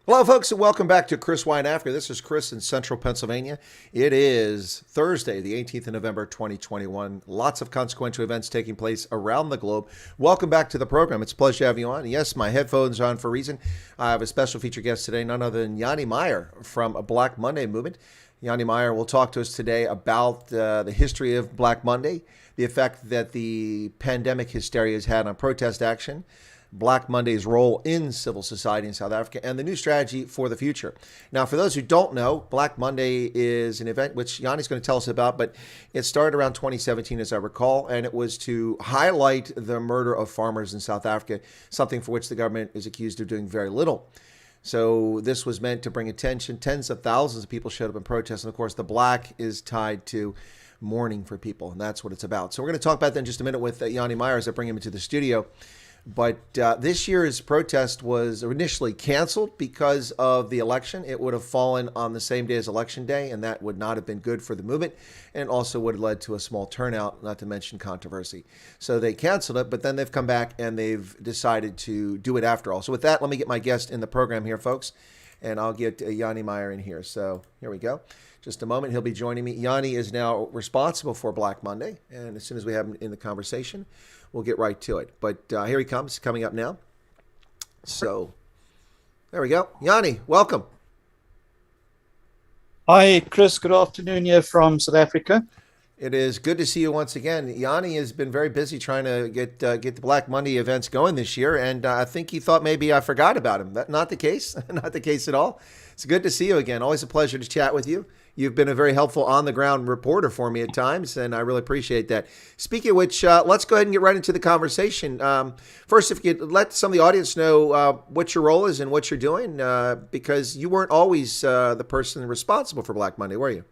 Hello, folks, and welcome back to Chris Wyatt Africa. This is Chris in central Pennsylvania. It is Thursday, the 18th of November, 2021. Lots of consequential events taking place around the globe. Welcome back to the program. It's a pleasure to have you on. Yes, my headphones are on for a reason. I have a special featured guest today, none other than Jannie Meyer from Black Monday Movement. Jannie Meyer will talk to us today about the history of Black Monday, the effect that the pandemic hysteria has had on protest action, Black Monday's role in civil society in South Africa, and the new strategy for the future. Now, for those who don't know, Black Monday is an event which Jannie's going to tell us about, but it started around 2017, as I recall, and it was to highlight the murder of farmers in South Africa, something for which the government is accused of doing very little. So this was meant to bring attention. Tens of thousands of people showed up in protest, and of course, the black is tied to mourning for people, and that's what it's about. So we're going to talk about that in just a minute with Jannie Meyer as I bring him into the studio. But this year's protest was initially canceled because of the election. It would have fallen on the same day as Election Day, and that would not have been good for the movement, and also would have led to a small turnout, not to mention controversy. So they canceled it, but then they've come back and they've decided to do it after all. So with that, let me get my guest in the program here, folks, and I'll get Jannie Meyer in here. So here we go. Just a moment, he'll be joining me. Jannie is now responsible for Black Monday, and as soon as we have him in the conversation, we'll get right to it. But here he comes, coming up now. So there we go. Jannie, welcome. Hi, Chris. Good afternoon here from South Africa. It is good to see you once again. Jannie has been very busy trying to get the Black Monday events going this year, and I think he thought maybe I forgot about him. That's not the case. Not the case at all. It's good to see you again. Always a pleasure to chat with you. You've been a very helpful on-the-ground reporter for me at times, and I really appreciate that. Speaking of which, let's go ahead and get right into the conversation. First, if you could let some of the audience know what your role is and what you're doing, because you weren't always the person responsible for Black Monday, were you?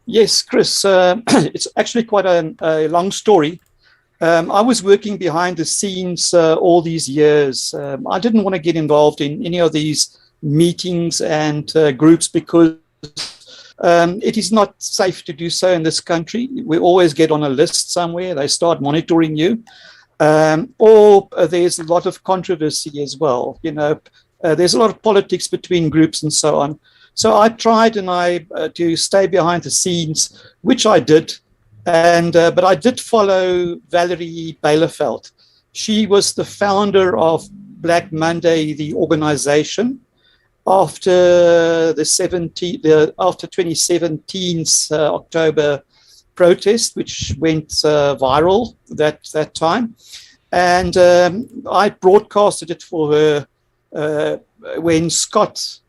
Yes, Chris. It's actually quite a long story. I was working behind the scenes all these years. I didn't want to get involved in any of these meetings and groups because it is not safe to do so in this country. We always get on a list somewhere. They start monitoring you. Or there's a lot of controversy as well. There's a lot of politics between groups and so on. So I tried to stay behind the scenes, which I did. But I did follow Valerie Bielefeld. She was the founder of Black Monday, the organization, after the 2017's October protest, which went viral that time. And I broadcasted it for her when Scott,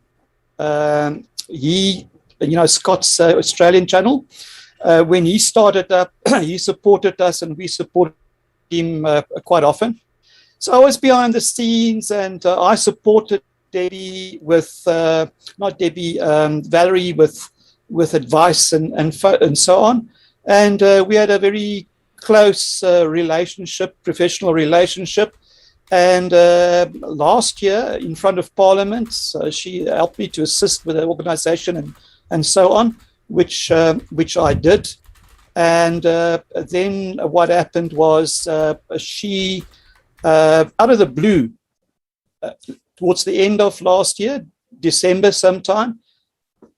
Scott's Australian channel, when he started up, he supported us and we supported him quite often. So I was behind the scenes and I supported Valerie with advice and so on. And we had a very close professional relationship. And last year, in front of Parliament, she helped me to assist with the organization and so on, which I did. And then what happened was she, out of the blue, towards the end of last year, December sometime,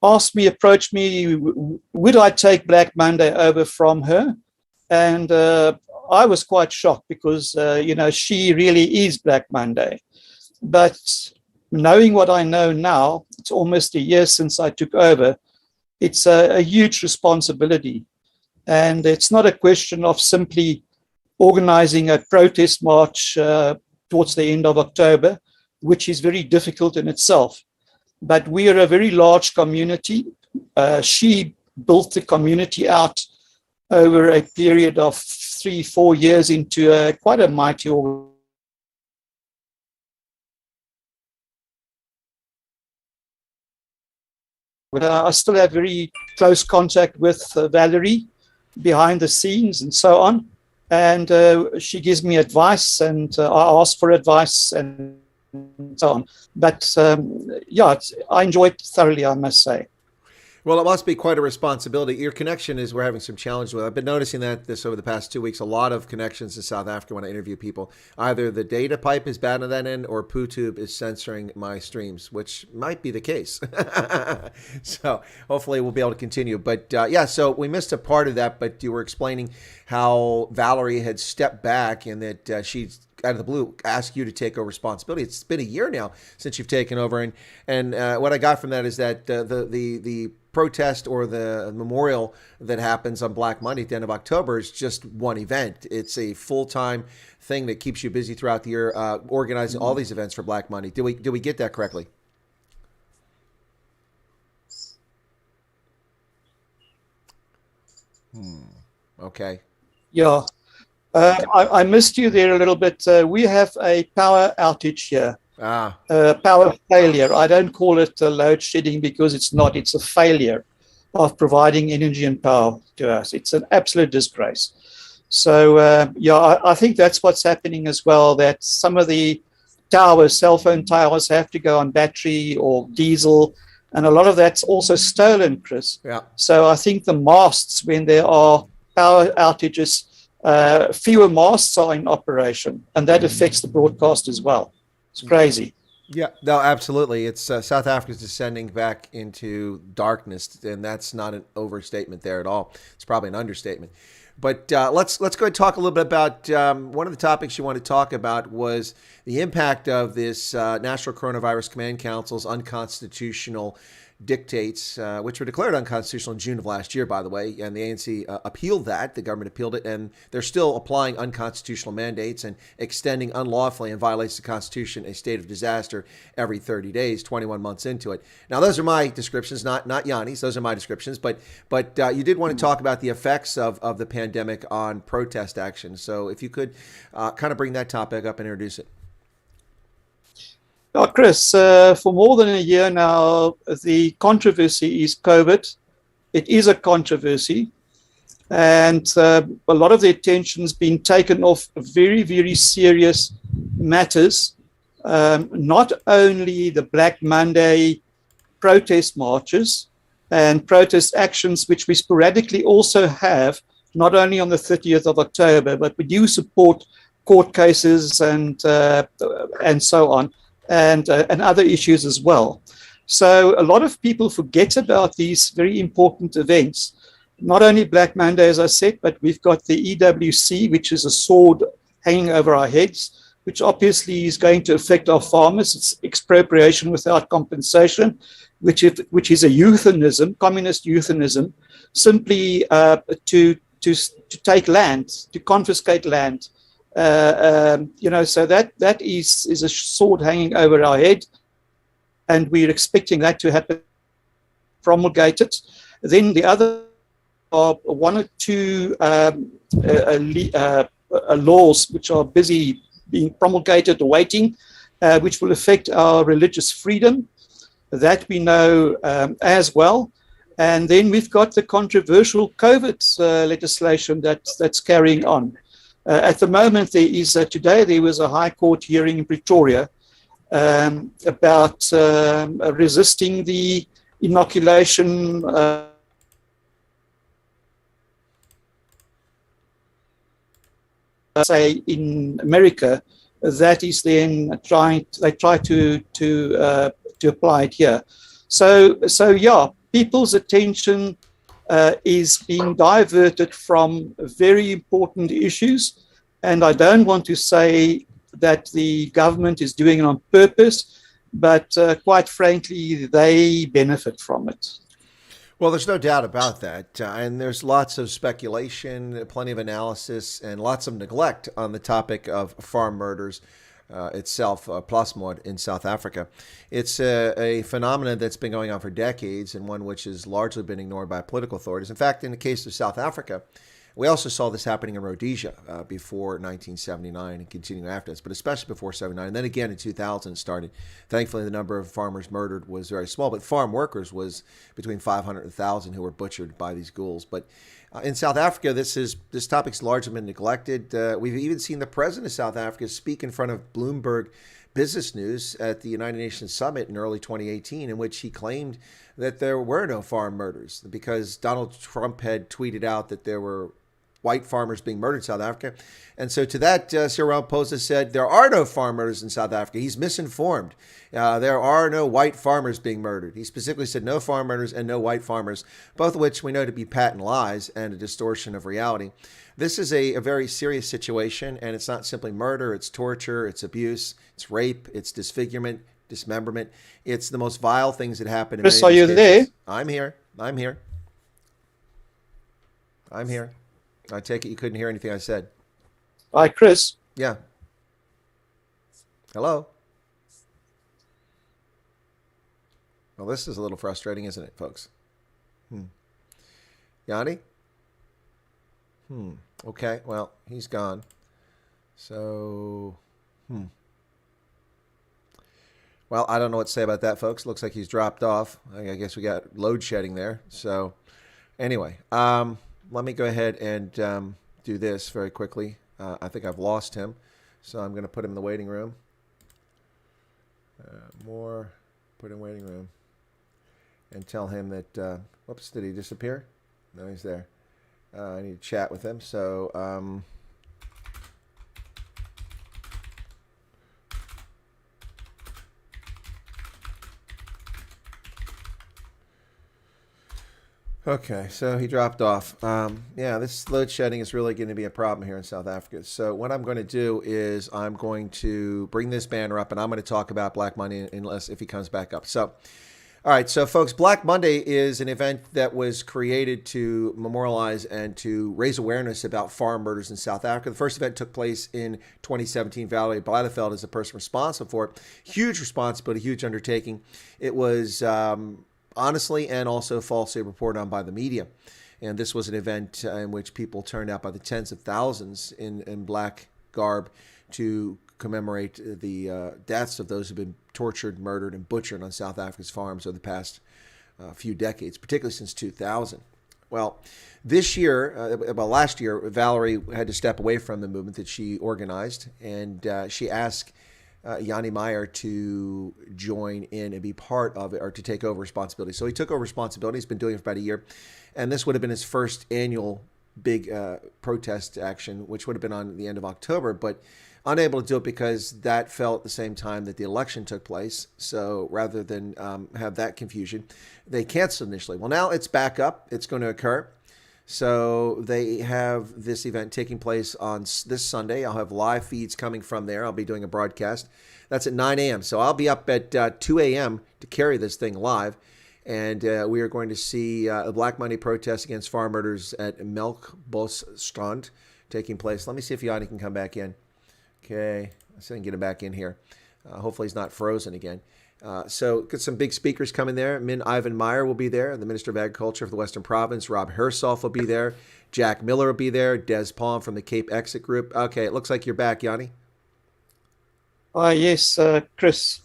approached me, would I take Black Monday over from her? And I was quite shocked because, she really is Black Monday. But knowing what I know now, it's almost a year since I took over, it's a huge responsibility. And it's not a question of simply organizing a protest march towards the end of October, which is very difficult in itself. But we are a very large community. She built the community out over a period of 3-4 years into quite a mighty organization. I still have very close contact with Valerie behind the scenes and so on. And she gives me advice and I ask for advice and so on. But I enjoy it thoroughly, I must say. Well, it must be quite a responsibility. Your connection is we're having some challenges with. I've been noticing that this over the past 2 weeks, a lot of connections in South Africa when I interview people. Either the data pipe is bad on that end or PooTube is censoring my streams, which might be the case. So hopefully we'll be able to continue. But yeah, so we missed a part of that, but you were explaining how Valerie had stepped back and that she's out of the blue ask you to take over responsibility. It's been a year now since you've taken over, and what I got from that is that the protest or the memorial that happens on Black Monday at the end of October is just one event. It's a full-time thing that keeps you busy throughout the year, organizing all these events for Black Monday. Do we get that correctly? Okay. Yeah. I missed you there a little bit. We have a power outage here, power failure. I don't call it load shedding because it's not. It's a failure of providing energy and power to us. It's an absolute disgrace. So, yeah, I think that's what's happening as well, that some of the towers, cell phone towers, have to go on battery or diesel, and a lot of that's also stolen, Chris. Yeah. So I think the masts, when there are power outages, fewer masts are in operation, and that affects the broadcast as well. It's crazy. Yeah, no, absolutely. It's South Africa's descending back into darkness, and that's not an overstatement there at all. It's probably an understatement. But let's go ahead and talk a little bit about one of the topics you want to talk about was the impact of this National Coronavirus Command Council's unconstitutional dictates, which were declared unconstitutional in June of last year, by the way, and the ANC appealed that. The government appealed it, and they're still applying unconstitutional mandates and extending unlawfully and violates the Constitution a state of disaster every 30 days, 21 months into it. Now, those are my descriptions, not Jannie's. Those are my descriptions, but you did want to talk about the effects of the pandemic on protest action. So if you could kind of bring that topic up and introduce it. Well, Chris, for more than a year now, the controversy is COVID. It is a controversy. And a lot of the attention's been taken off very, very serious matters. Not only the Black Monday protest marches and protest actions, which we sporadically also have, not only on the 30th of October, but we do support court cases and so on. And other issues as well. So a lot of people forget about these very important events. Not only Black Monday, as I said, but we've got the EWC, which is a sword hanging over our heads, which obviously is going to affect our farmers. It's expropriation without compensation, which is a euthanism, communist euthanism, simply to take land, to confiscate land. So that is a sword hanging over our head, and we're expecting that to happen, promulgated. Then the other are one or two laws which are busy being promulgated or waiting, which will affect our religious freedom. That we know as well. And then we've got the controversial COVID legislation that's carrying on. At the moment, today there was a High Court hearing in Pretoria about resisting the inoculation say in America. That is then they try to apply it here. So yeah, people's attention is being diverted from very important issues. And I don't want to say that the government is doing it on purpose, but quite frankly, they benefit from it. Well, there's no doubt about that. And there's lots of speculation, plenty of analysis, and lots of neglect on the topic of farm murders itself, plasmod in South Africa. It's a phenomenon that's been going on for decades and one which has largely been ignored by political authorities. In fact, in the case of South Africa, we also saw this happening in Rhodesia before 1979 and continuing after this, but especially before 79. And then again in 2000 it started. Thankfully, the number of farmers murdered was very small, but farm workers was between 500 and 1,000 who were butchered by these ghouls. But In South Africa, this topic's largely been neglected. We've even seen the president of South Africa speak in front of Bloomberg Business News at the United Nations Summit in early 2018, in which he claimed that there were no farm murders because Donald Trump had tweeted out that there were white farmers being murdered in South Africa. And so to that, Cyril Ramaphosa said, there are no farm murders in South Africa. He's misinformed. There are no white farmers being murdered. He specifically said no farm murders and no white farmers, both of which we know to be patent lies and a distortion of reality. This is a very serious situation, and it's not simply murder. It's torture, it's abuse, it's rape, it's disfigurement, dismemberment. It's the most vile things that happen. Chris, are you there? I'm here. I take it you couldn't hear anything I said. Hi, Chris. Yeah. Hello. Well, this is a little frustrating, isn't it, folks? Jannie? Okay, well, he's gone. So, Well, I don't know what to say about that, folks. Looks like he's dropped off. I guess we got load shedding there. So, anyway, let me go ahead and do this very quickly. I think I've lost him, so I'm going to put him in the waiting room. Put in waiting room. And tell him that, whoops, did he disappear? No, he's there. I need to chat with him. So, okay, so he dropped off. Yeah, this load shedding is really going to be a problem here in South Africa. So what I'm going to do is I'm going to bring this banner up, and I'm going to talk about Black Monday if he comes back up. So, all right, so folks, Black Monday is an event that was created to memorialize and to raise awareness about farm murders in South Africa. The first event took place in 2017. Valerie Blyteveld is the person responsible for it. Huge responsibility, huge undertaking. It was honestly and also falsely reported on by the media. And this was an event in which people turned out by the tens of thousands in black garb to commemorate the deaths of those who've been tortured, murdered, and butchered on South Africa's farms over the past few decades, particularly since 2000. Well, this year, last year, Valerie had to step away from the movement that she organized, and she asked Jannie Meyer to join in and be part of it, or to take over responsibility. So he took over responsibility. He's been doing it for about a year, and this would have been his first annual big protest action, which would have been on the end of October, but unable to do it because that fell at the same time that the election took place. So rather than have that confusion, they canceled initially. Well, now it's back up. It's going to occur. So they have this event taking place on this Sunday. I'll have live feeds coming from there. I'll be doing a broadcast. That's at 9 a.m. So I'll be up at 2 a.m. to carry this thing live. And we are going to see a Black Monday protest against farm murders at Melkbosstrand taking place. Let me see if Jannie can come back in. Okay, let's see if I can get him back in here. Hopefully he's not frozen again. So get some big speakers coming there. Min Ivan Meyer will be there, the Minister of Agriculture for the Western Province. Rob Hersolf will be there. Jack Miller will be there. Des Palm from the Cape Exit Group. Okay, it looks like you're back, Jannie. Yes, Chris.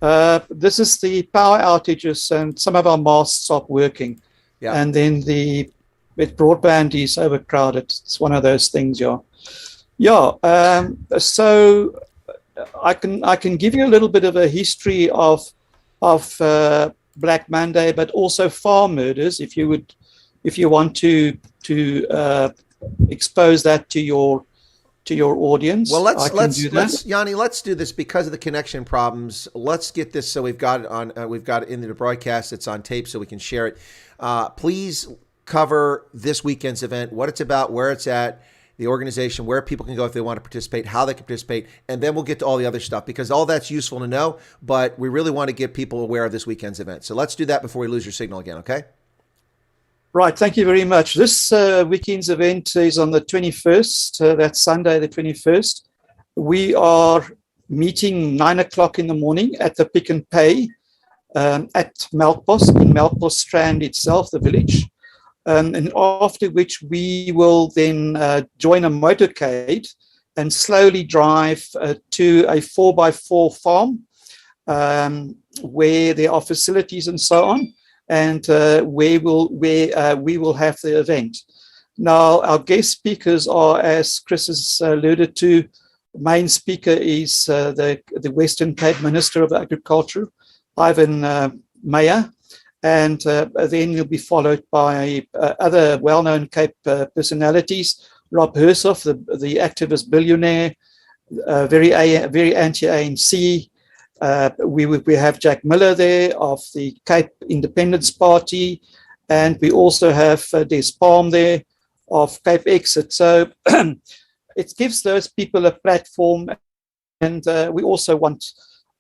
This is the power outages, and some of our masts stopped working. Yeah. And then the broadband is overcrowded. It's one of those things, yeah. Yeah. So I can give you a little bit of a history of Black Monday, but also farm murders, if you want to expose that to your audience. Well, let's Jannie, let's do this because of the connection problems. Let's get this so we've got it on. We've got it in the broadcast. It's on tape so we can share it. Please cover this weekend's event, what it's about, where it's at, the organization, where people can go if they want to participate, how they can participate, and then we'll get to all the other stuff because all that's useful to know, but we really want to get people aware of this weekend's event. So let's do that before we lose your signal again, okay? Right, thank you very much. This weekend's event is on the 21st, that's Sunday the 21st. We are meeting 9 o'clock in the morning at the Pick and Pay at Melkbos, in Melkbosstrand itself, the village. And after which we will then join a motorcade and slowly drive to a 4x4 farm where there are facilities and so on, and where we will have the event. Now, our guest speakers are, as Chris has alluded to, the main speaker is the Western Cape Minister of Agriculture, Ivan Meyer, and then he'll be followed by other well-known Cape personalities, Rob Hersoff, the activist billionaire, very anti-ANC. We have Jack Miller there of the Cape Independence Party, and we also have Des Palm there of Cape Exit. So it gives those people a platform, and we also want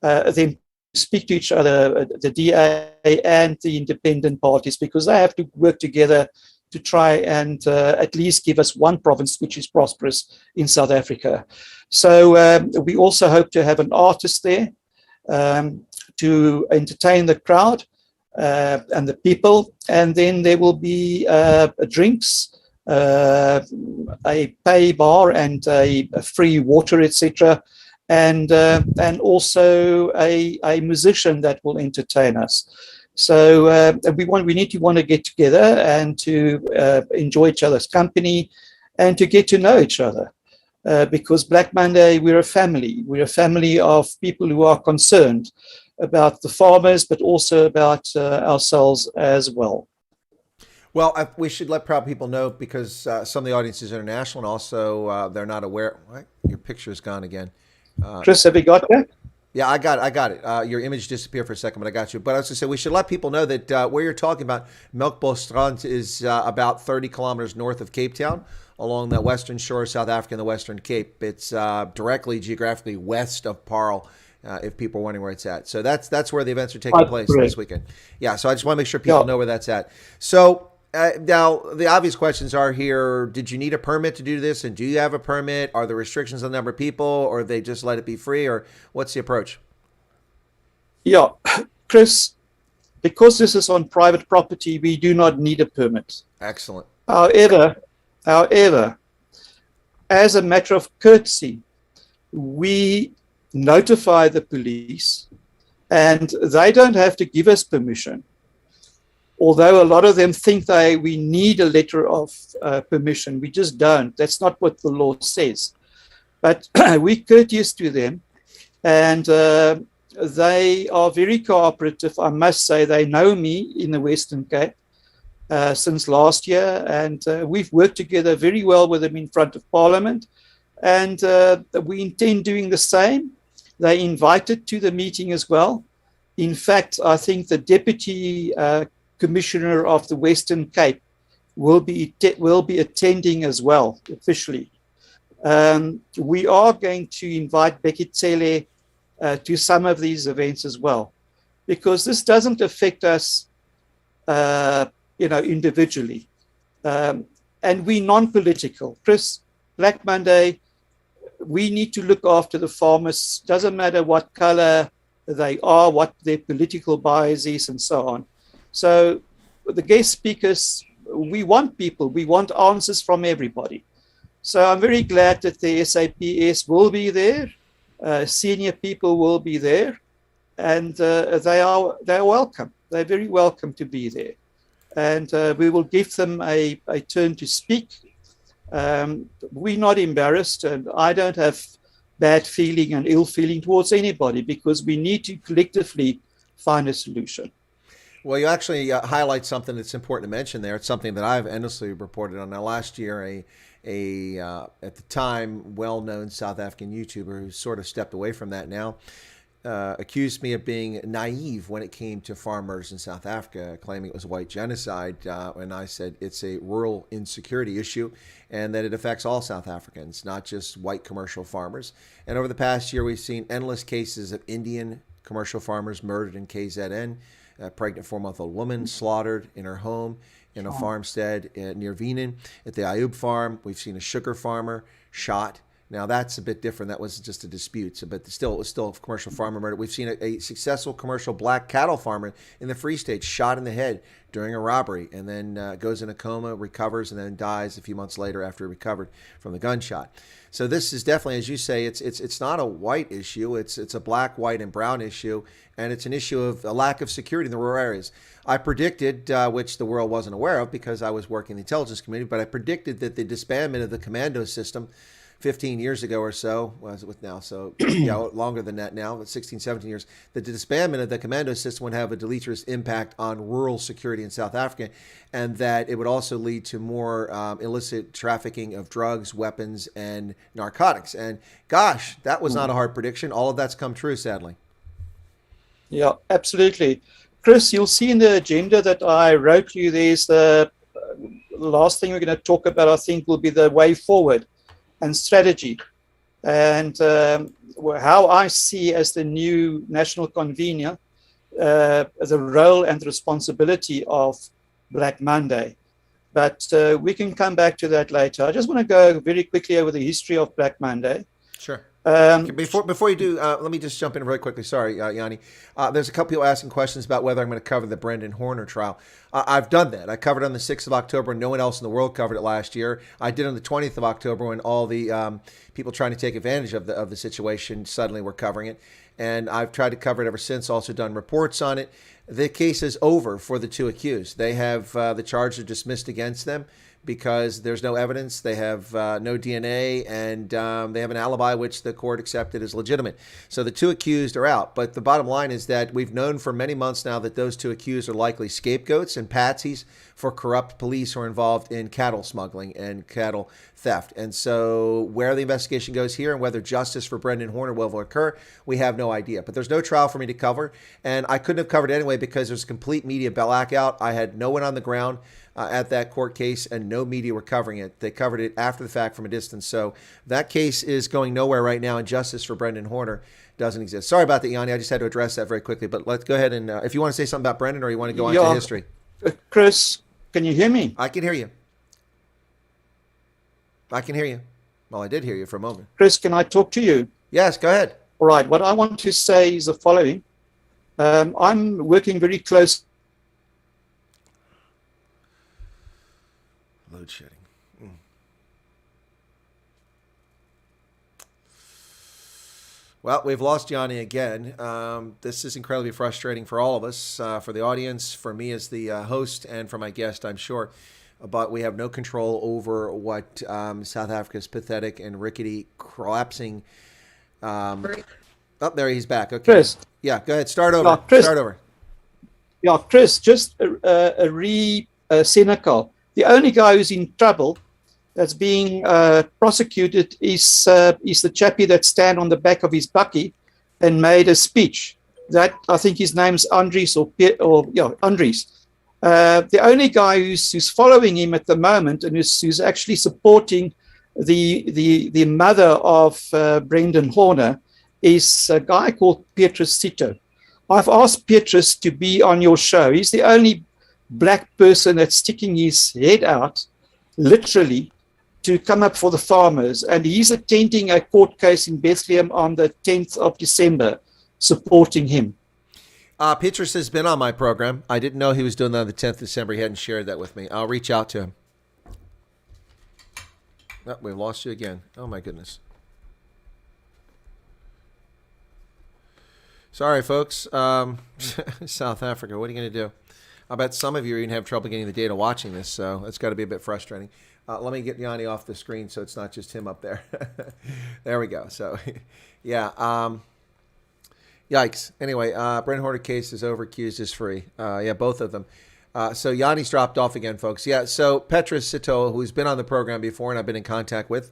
them to speak to each other, the DA and the independent parties, because they have to work together to try and at least give us one province which is prosperous in South Africa. So we also hope to have an artist there to entertain the crowd and the people. And then there will be drinks, a pay bar and a free water, etc. And also a musician that will entertain us. So we need to want to get together and to enjoy each other's company and to get to know each other. Because Black Monday, we're a family. We're a family of people who are concerned about the farmers, but also about ourselves as well. Well, we should let proud people know, because some of the audience is international, and also they're not aware. What? Your picture is gone again. Chris, have you got that? Yeah, I got it. Your image disappeared for a second, but I got you. But I was going to say, we should let people know that where you're talking about, Melkbosstrand is about 30 kilometers north of Cape Town, along the western shore of South Africa and the Western Cape. It's directly, geographically west of Paarl, if people are wondering where it's at. So that's where the events are taking place this weekend. Yeah, so I just want to make sure people know where that's at. So now, the obvious questions are here. Did you need a permit to do this? And do you have a permit? Are there restrictions on the number of people, or they just let it be free? Or what's the approach? Yeah, Chris, because this is on private property, we do not need a permit. Excellent. However, as a matter of courtesy, we notify the police, and they don't have to give us permission. Although a lot of them think we need a letter of permission, we just don't. That's not what the law says. But we're courteous to them, and they are very cooperative. I must say, they know me in the Western Cape since last year, and we've worked together very well with them in front of Parliament, and we intend doing the same. They invited to the meeting as well. In fact, I think the Deputy Commissioner of the Western Cape will be attending as well officially. We are going to invite Bheki Cele to some of these events as well, because this doesn't affect us, individually, and we're non-political. Chris, Black Monday, we need to look after the farmers. Doesn't matter what color they are, what their political bias is, and so on. So the guest speakers, we want answers from everybody. So I'm very glad that the SAPS will be there. Senior people will be there, and they're welcome. They're very welcome to be there. And we will give them a turn to speak. We're not embarrassed, and I don't have bad feeling and ill feeling towards anybody, because we need to collectively find a solution. Well, you actually highlight something that's important to mention there. It's something that I've endlessly reported on. Now, last year, at the time, well-known South African YouTuber who sort of stepped away from that now, accused me of being naive when it came to farmers in South Africa, claiming it was white genocide. And I said it's a rural insecurity issue, and that it affects all South Africans, not just white commercial farmers. And over the past year, we've seen endless cases of Indian commercial farmers murdered in KZN. A pregnant 4-month-old woman slaughtered in her home in a farmstead near Wenen. At the Ayub farm, we've seen a sugar farmer shot Now that's a bit different. That was just a dispute, but it was still a commercial farmer murder. We've seen a successful commercial black cattle farmer in the Free State shot in the head during a robbery, and then goes in a coma, recovers, and then dies a few months later after he recovered from the gunshot. So this is definitely, as you say, it's not a white issue. It's a black, white, and brown issue, and it's an issue of a lack of security in the rural areas. I predicted, which the world wasn't aware of because I was working in the intelligence community, but I predicted that the disbandment of the commando system 15 years ago or so, what is it with now? So longer than that now, but 16, 17 years, that the disbandment of the commando system would have a deleterious impact on rural security in South Africa, and that it would also lead to more illicit trafficking of drugs, weapons, and narcotics. And gosh, that was not a hard prediction. All of that's come true, sadly. Yeah, absolutely. Chris, you'll see in the agenda that I wrote you, there's the last thing we're going to talk about, I think, will be the way forward and strategy, and how I see as the new national convener the role and responsibility of Black Monday. But we can come back to that later. I just want to go very quickly over the history of Black Monday. Sure. Before you do, let me just jump in really quickly. Sorry, Jannie. There's a couple people asking questions about whether I'm going to cover the Brendan Horner trial. I've done that. I covered it on the 6th of October, and no one else in the world covered it last year. I did on the 20th of October when all the people trying to take advantage of the situation suddenly were covering it. And I've tried to cover it ever since, also done reports on it. The case is over for the two accused. They have the charges dismissed against them because there's no evidence, they have no DNA, and they have an alibi which the court accepted as legitimate. So the two accused are out. But the bottom line is that we've known for many months now that those two accused are likely scapegoats and patsies for corrupt police who are involved in cattle smuggling and cattle theft. And so where the investigation goes here and whether justice for Brendan Horner will occur, we have no idea. But there's no trial for me to cover, and I couldn't have covered it anyway because there's a complete media blackout. I had no one on the ground at that court case, and no media were covering it. They covered it after the fact from a distance. So that case is going nowhere right now, and justice for Brendan Horner doesn't exist. Sorry about that, Jannie. I just had to address that very quickly. But let's go ahead and, if you want to say something about Brendan or you want to go on to history. Chris, can you hear me? I can hear you. I can hear you. Well, I did hear you for a moment. Chris, can I talk to you? Yes, go ahead. All right. What I want to say is the following. I'm working very close. Load shedding. Well, we've lost Jannie again. This is incredibly frustrating for all of us, for the audience, for me as the host, and for my guest, I'm sure. But we have no control over what South Africa's pathetic and rickety, collapsing. Oh, there he's back. Okay. Chris. Yeah, go ahead. Start over. Yeah, Chris, Start over. Yeah, Chris, just cynical. The only guy who's in trouble that's being prosecuted is the chappie that stand on the back of his bakkie and made a speech. That, I think his name's Andries Andries. The only guy who's following him at the moment and who's actually supporting the mother of Brendan Horner is a guy called Petrus Sito. I've asked Petrus to be on your show. He's the only black person that's sticking his head out, literally, to come up for the farmers. And he's attending a court case in Bethlehem on the 10th of December, supporting him. Petrus has been on my program. I didn't know he was doing that on the 10th of December. He hadn't shared that with me. I'll reach out to him. Oh, we lost you again. Oh, my goodness. Sorry, folks. South Africa, what are you going to do? I bet some of you are going to have trouble getting the data watching this, so it's got to be a bit frustrating. Let me get Jannie off the screen so it's not just him up there. There we go. So, yeah. Yikes. Anyway, Brendan Horner case is over. Accused is free. Yeah, both of them. So Jannie's dropped off again, folks. Yeah, so Petrus Sito, who's been on the program before and I've been in contact with,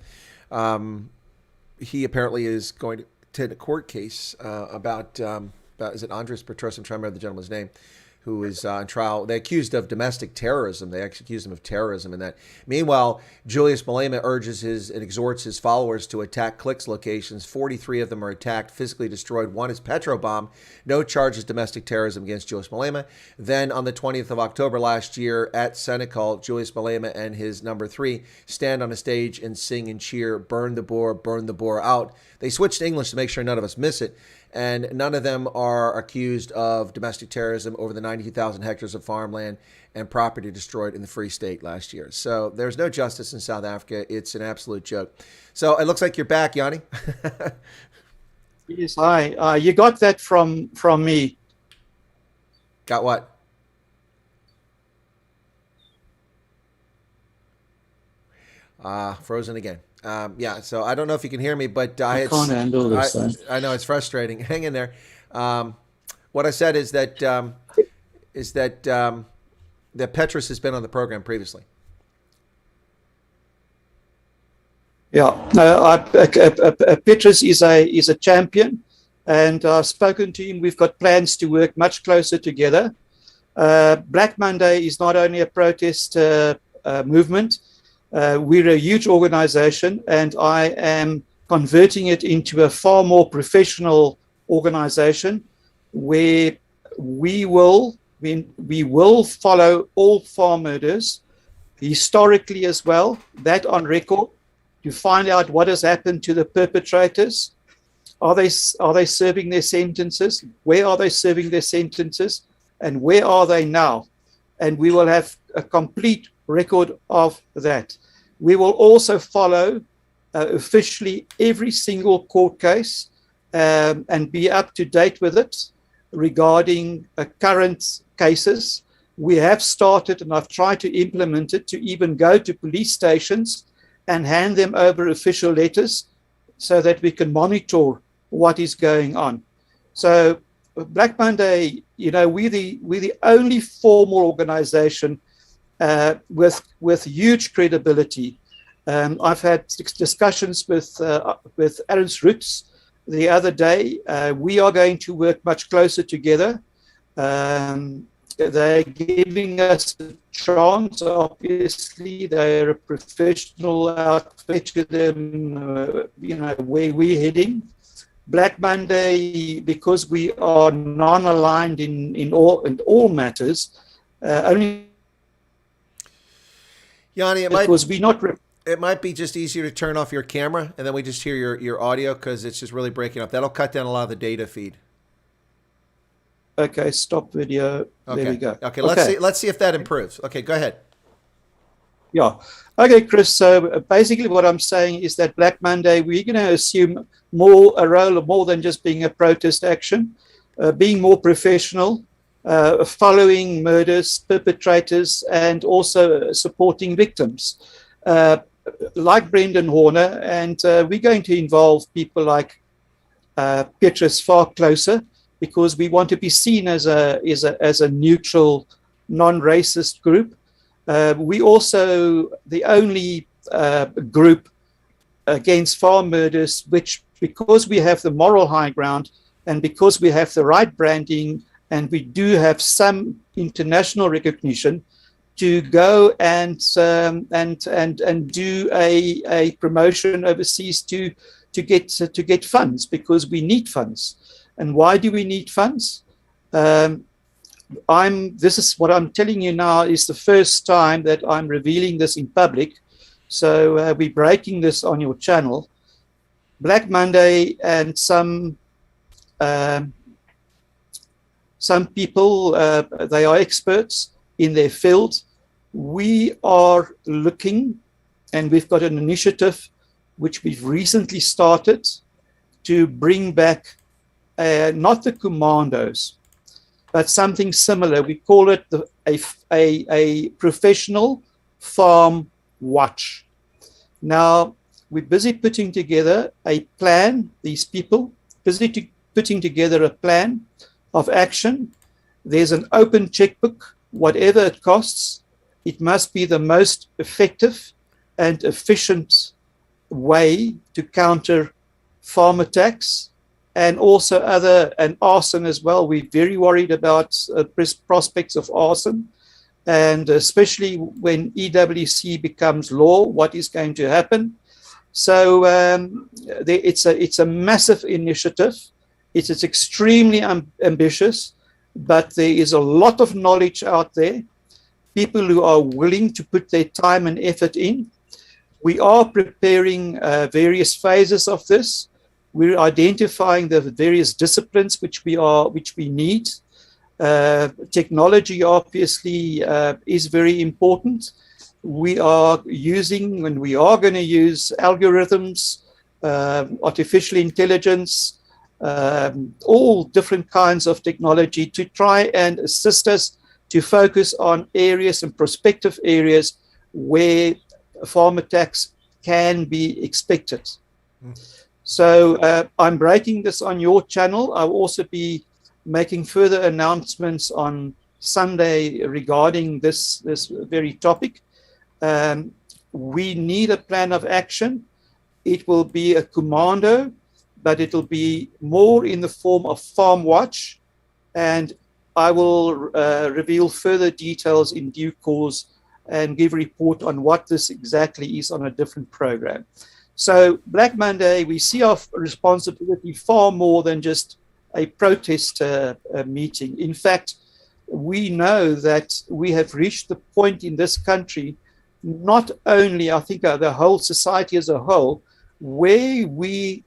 he apparently is going to attend a court case about is it Andres Petros? I'm trying to remember the gentleman's name. who is on trial. They accused of domestic terrorism. They actually accused him of terrorism in that. Meanwhile, Julius Malema urges and exhorts his followers to attack clicks locations. 43 of them are attacked, physically destroyed. One is petrobomb. No charges domestic terrorism against Julius Malema. Then on the 20th of October last year at Senegal, Julius Malema and his number 3 stand on a stage and sing and cheer, burn the Boer out. They switched to English to make sure none of us miss it. And none of them are accused of domestic terrorism over the 92,000 hectares of farmland and property destroyed in the Free State last year. So there's no justice in South Africa. It's an absolute joke. So it looks like you're back, Jannie. Yes, hi. You got that from me. Got what? Frozen again. Yeah, so I don't know if you can hear me, but I can't handle this. I know it's frustrating. Hang in there. What I said is that that Petrus has been on the program previously. Yeah, no, Petrus is a champion, and I've spoken to him. We've got plans to work much closer together. Black Monday is not only a protest movement. We're a huge organization, and I am converting it into a far more professional organization where we will follow all farm murders historically as well, that on record, to find out what has happened to the perpetrators. Are they serving their sentences? Where are they serving their sentences? And where are they now? And we will have a complete record of that. We will also follow officially every single court case and be up to date with it regarding current cases. We have started, and I've tried to implement it, to even go to police stations and hand them over official letters so that we can monitor what is going on. So Black Monday, we're the only formal organization with huge credibility. I've had discussions with Ernst Roots the other day. We are going to work much closer together. They're giving us a chance. Obviously, they're a professional outfit to them, where we're heading. Black Monday, because we are non-aligned in all matters, only Jannie, it might be just easier to turn off your camera, and then we just hear your audio, because it's just really breaking up. That'll cut down a lot of the data feed. Okay, stop video. Okay. There we go. Okay, let's see if that improves. Okay, go ahead. Yeah. Okay, Chris. So basically what I'm saying is that Black Monday, we're going to assume a role of more than just being a protest action, being more professional, following murders, perpetrators, and also supporting victims. Like Brendan Horner, and we're going to involve people like Petrus far closer, because we want to be seen as a neutral, non-racist group. We also the only group against farm murders, which, because we have the moral high ground and because we have the right branding and we do have some international recognition, to go and do a promotion overseas to get funds, because we need funds. And why do we need funds? This is what I'm telling you now is the first time that I'm revealing this in public. So we're breaking this on your channel. Black Monday and some people, they are experts in their field. We are looking, and we've got an initiative which we've recently started to bring back not the commandos, but something similar. We call it a professional farm watch. Now, we're busy putting together a plan, these people, putting together a plan of action. There's an open checkbook, whatever it costs. It must be the most effective and efficient way to counter farm attacks. and also and arson as well. We're very worried about prospects of arson, and especially when EWC becomes law, what is going to happen? So it's a massive initiative. It's extremely ambitious, but there is a lot of knowledge out there. People who are willing to put their time and effort in. We are preparing various phases of this. We're identifying the various disciplines which we need. Technology obviously is very important. We are using, and we are going to use algorithms, artificial intelligence, all different kinds of technology to try and assist us to focus on areas and prospective areas where farm attacks can be expected. So I'm breaking this on your channel. I'll also be making further announcements on Sunday regarding this very topic. We need a plan of action. It will be a commando, but it will be more in the form of Farm Watch, and I will reveal further details in due course and give a report on what this exactly is on a different program. So Black Monday, we see our responsibility far more than just a protest meeting. In fact, we know that we have reached the point in this country, not only, I think, the whole society as a whole, where we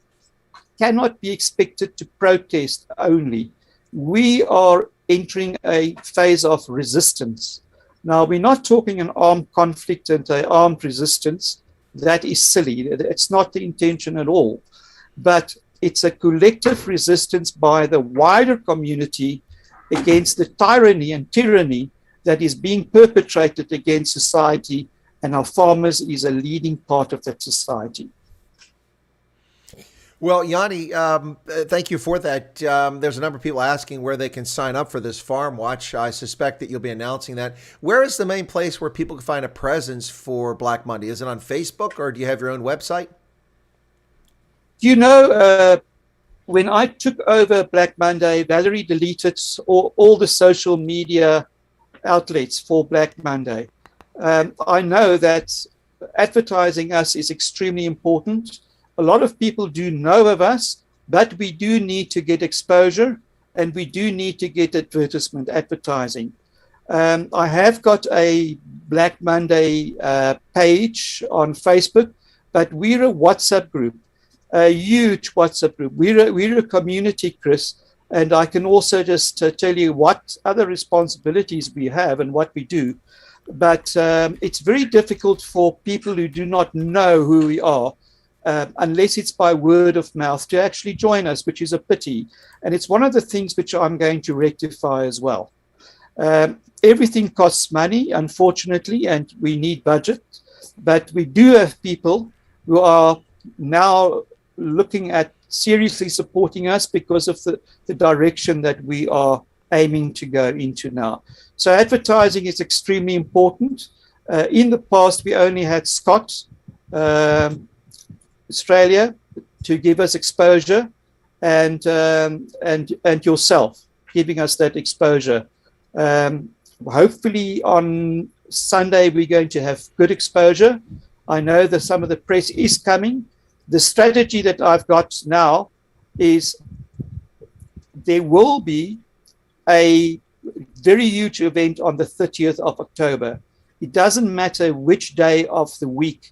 cannot be expected to protest only. We are entering a phase of resistance. Now, we're not talking an armed conflict and an armed resistance. That is silly. It's not the intention at all. But it's a collective resistance by the wider community against the tyranny and tyranny that is being perpetrated against society, and our farmers is a leading part of that society. Well, Jannie, thank you for that. There's a number of people asking where they can sign up for this Farm Watch. I suspect that you'll be announcing that. Where is the main place where people can find a presence for Black Monday? Is it on Facebook, or do you have your own website? You know, when I took over Black Monday, Valerie deleted all the social media outlets for Black Monday. I know that advertising us is extremely important. A lot of people do know of us, but we do need to get exposure, and we do need to get advertising. I have got a Black Monday page on Facebook, but we're a WhatsApp group, a huge WhatsApp group. We're a community, Chris, and I can also just tell you what other responsibilities we have and what we do. But it's very difficult for people who do not know who we are, unless it's by word of mouth, to actually join us, which is a pity. And it's one of the things which I'm going to rectify as well. Everything costs money, unfortunately, and we need budget. But we do have people who are now looking at seriously supporting us because of the direction that we are aiming to go into now. So advertising is extremely important. In the past, we only had Scott, Australia, to give us exposure, and yourself giving us that exposure. Hopefully on Sunday we're going to have good exposure. I know that some of the press is coming. The strategy that I've got now is there will be a very huge event on the 30th of October. It doesn't matter which day of the week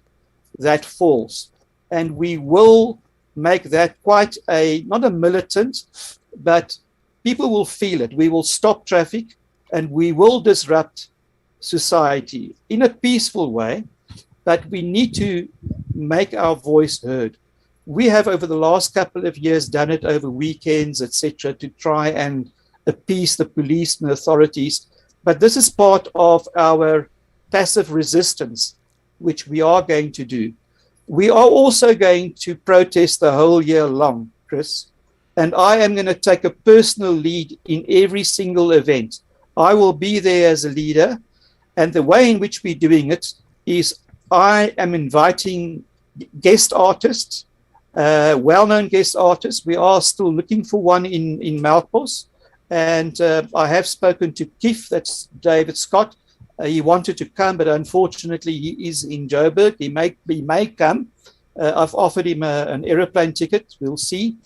that falls. And we will make that quite not a militant, but people will feel it. We will stop traffic, and we will disrupt society in a peaceful way, but we need to make our voice heard. We have, over the last couple of years, done it over weekends, etc., to try and appease the police and authorities. But this is part of our passive resistance, which we are going to do. We are also going to protest the whole year long, Chris, and I am going to take a personal lead in every single event. I will be there as a leader, and the way in which we're doing it is I am inviting guest artists. well-known guest artists. We are still looking for one in Melkbos. And I have spoken to Keith, that's David Scott. He wanted to come, but unfortunately he is in Joburg. He may come. I've offered him an aeroplane ticket. We'll see.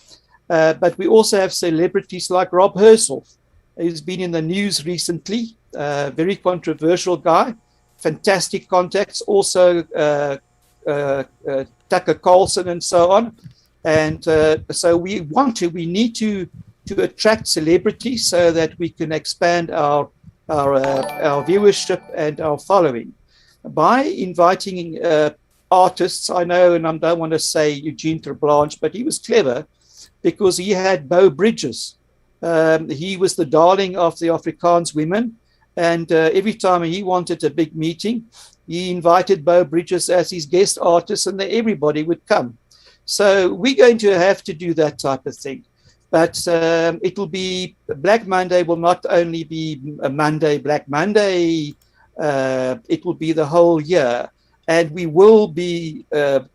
But we also have celebrities like Rob Herself. He's been in the news recently. Very controversial guy. Fantastic contacts. Also Tucker Carlson and so on. And so we need to attract celebrities so that we can expand our viewership and our following. By inviting artists, I know, and I don't want to say Eugene Terblanche, but he was clever because he had Beau Bridges. He was the darling of the Afrikaans women. And every time he wanted a big meeting, he invited Beau Bridges as his guest artist, and everybody would come. So we're going to have to do that type of thing. But it will be, Black Monday will not only be a Monday, Black Monday, it will be the whole year. And we will be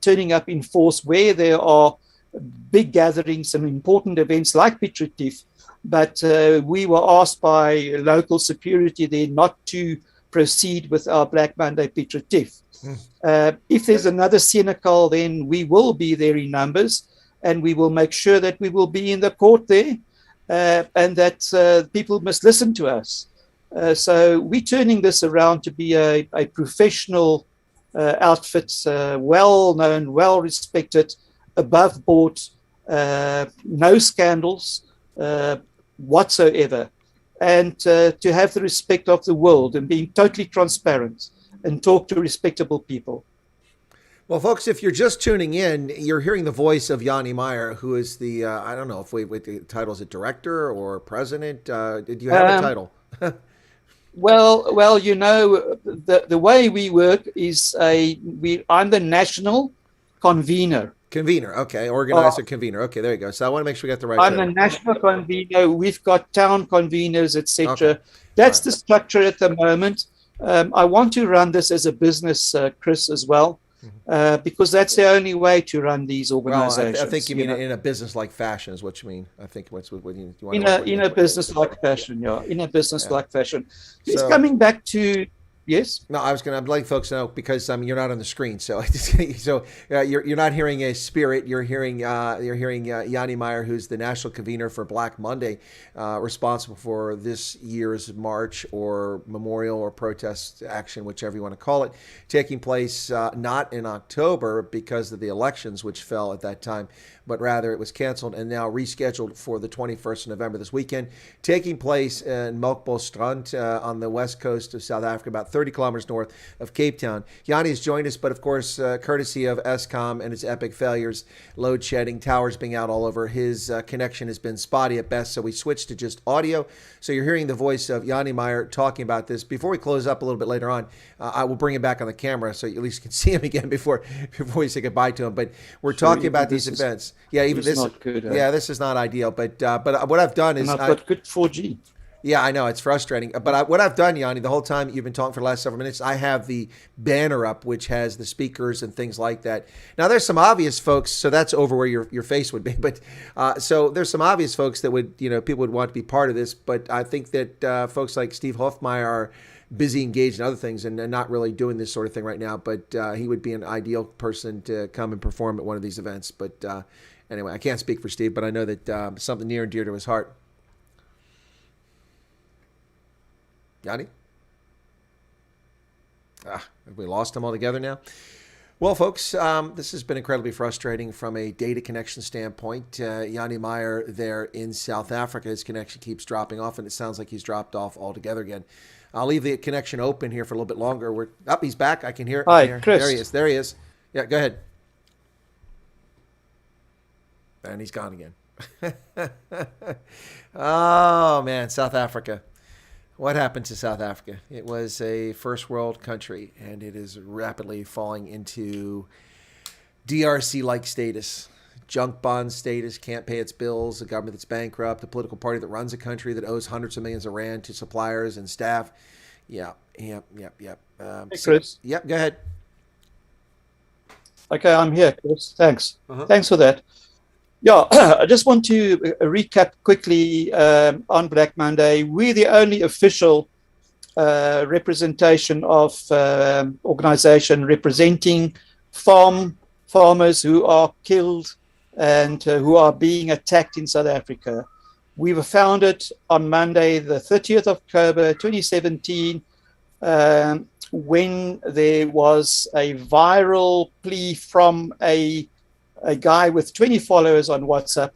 turning up in force where there are big gatherings and important events like Piet Retief. But we were asked by local security there not to proceed with our Black Monday Piet Retief. If there's another Senekal, then we will be there in numbers, and we will make sure that we will be in the court there, and that people must listen to us. So we're turning this around to be a professional outfit, well-known, well-respected, above board, no scandals whatsoever, and to have the respect of the world and being totally transparent and talk to respectable people. Well, folks, if you're just tuning in, you're hearing the voice of Jannie Meyer, who is the, I don't know if the title is it director or president? Did you have a title? Well, you know, the way we work is I'm the national convener. Convener, okay. Organizer, convener. Okay, there you go. So I want to make sure we got the right I'm title. the national convener. We've got town conveners, etc. Okay. That's the structure at the moment. I want to run this as a business, Chris, as well, because that's the only way to run these organizations. Well, I think you mean in a business-like fashion is what you mean. I think what you want in a business-like fashion, yeah. In a business-like fashion. It's coming back to. Yes. No, I'd like folks to know because you're not on the screen, so you're not hearing a spirit. You're hearing Jannie Meyer, who's the national convener for Black Monday, responsible for this year's march or memorial or protest action, whichever you want to call it, taking place not in October because of the elections, which fell at that time, but rather it was canceled and now rescheduled for the 21st of November this weekend, taking place in Melkbosstrand on the west coast of South Africa, about 30 kilometers north of Cape Town. Jannie has joined us, but of course, courtesy of Eskom and its epic failures, load shedding, towers being out all over, his connection has been spotty at best, so we switched to just audio. So you're hearing the voice of Jannie Meyer talking about this. Before we close up a little bit later on, I will bring him back on the camera so you at least can see him again before we say goodbye to him. But we're talking about these events. Yeah, even this. Not good, yeah, this is not ideal. But what I've done is I've got good 4G. Yeah, I know it's frustrating. But what I've done, Jannie, the whole time you've been talking for the last several minutes, I have the banner up, which has the speakers and things like that. Now, there's some obvious folks, so that's over where your face would be. But so there's some obvious folks that would, people would want to be part of this. But I think that folks like Steve Hofmeyer are busy engaged in other things and not really doing this sort of thing right now. But he would be an ideal person to come and perform at one of these events. But anyway, I can't speak for Steve, but I know that something near and dear to his heart. Jannie? Have we lost him altogether now? Well, folks, this has been incredibly frustrating from a data connection standpoint. Jannie Meyer there in South Africa, his connection keeps dropping off, and it sounds like he's dropped off altogether again. I'll leave the connection open here for a little bit longer. He's back. I can hear. Hi, Chris. There he is. Yeah, go ahead. And he's gone again. Oh, man, South Africa. What happened to South Africa? It was a first world country, and it is rapidly falling into DRC-like status. Junk bond status, can't pay its bills, a government that's bankrupt, a political party that runs a country that owes hundreds of millions of rand to suppliers and staff. Yep. Hey, Chris. Yep, go ahead. Okay, I'm here, Chris. Thanks. Uh-huh. Thanks for that. Yeah, I just want to recap quickly on Black Monday. We're the only official representation of organization representing farmers who are killed and who are being attacked in South Africa. We were founded on Monday, the 30th of October, 2017, when there was a viral plea from a guy with 20 followers on WhatsApp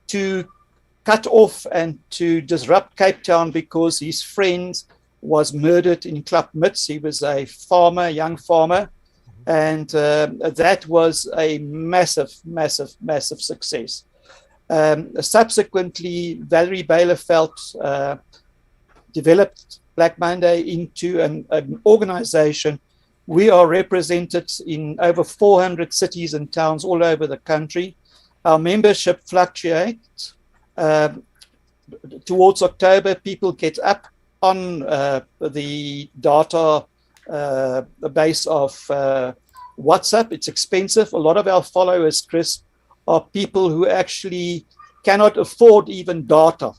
to cut off and to disrupt Cape Town because his friend was murdered in Club Mitz. He was a farmer, young farmer, and that was a massive, massive, massive success. Subsequently, Valerie Baileyveld developed Black Monday into an organization. We are represented in over 400 cities and towns all over the country. Our membership fluctuates. Towards October, people get up on the data base of WhatsApp. It's expensive. A lot of our followers, Chris, are people who actually cannot afford even data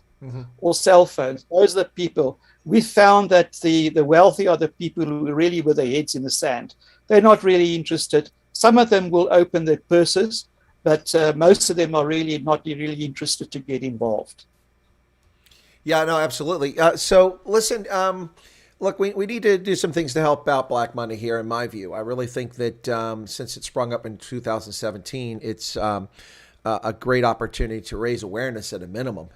or cell phones. Those are the people. We found that the wealthy are the people who are really with their heads in the sand. They're not really interested. Some of them will open their purses, but most of them are really not really interested to get involved. Yeah, no, absolutely. So listen, look, we need to do some things to help out Black Monday here, in my view. I really think that since it sprung up in 2017, it's a great opportunity to raise awareness at a minimum,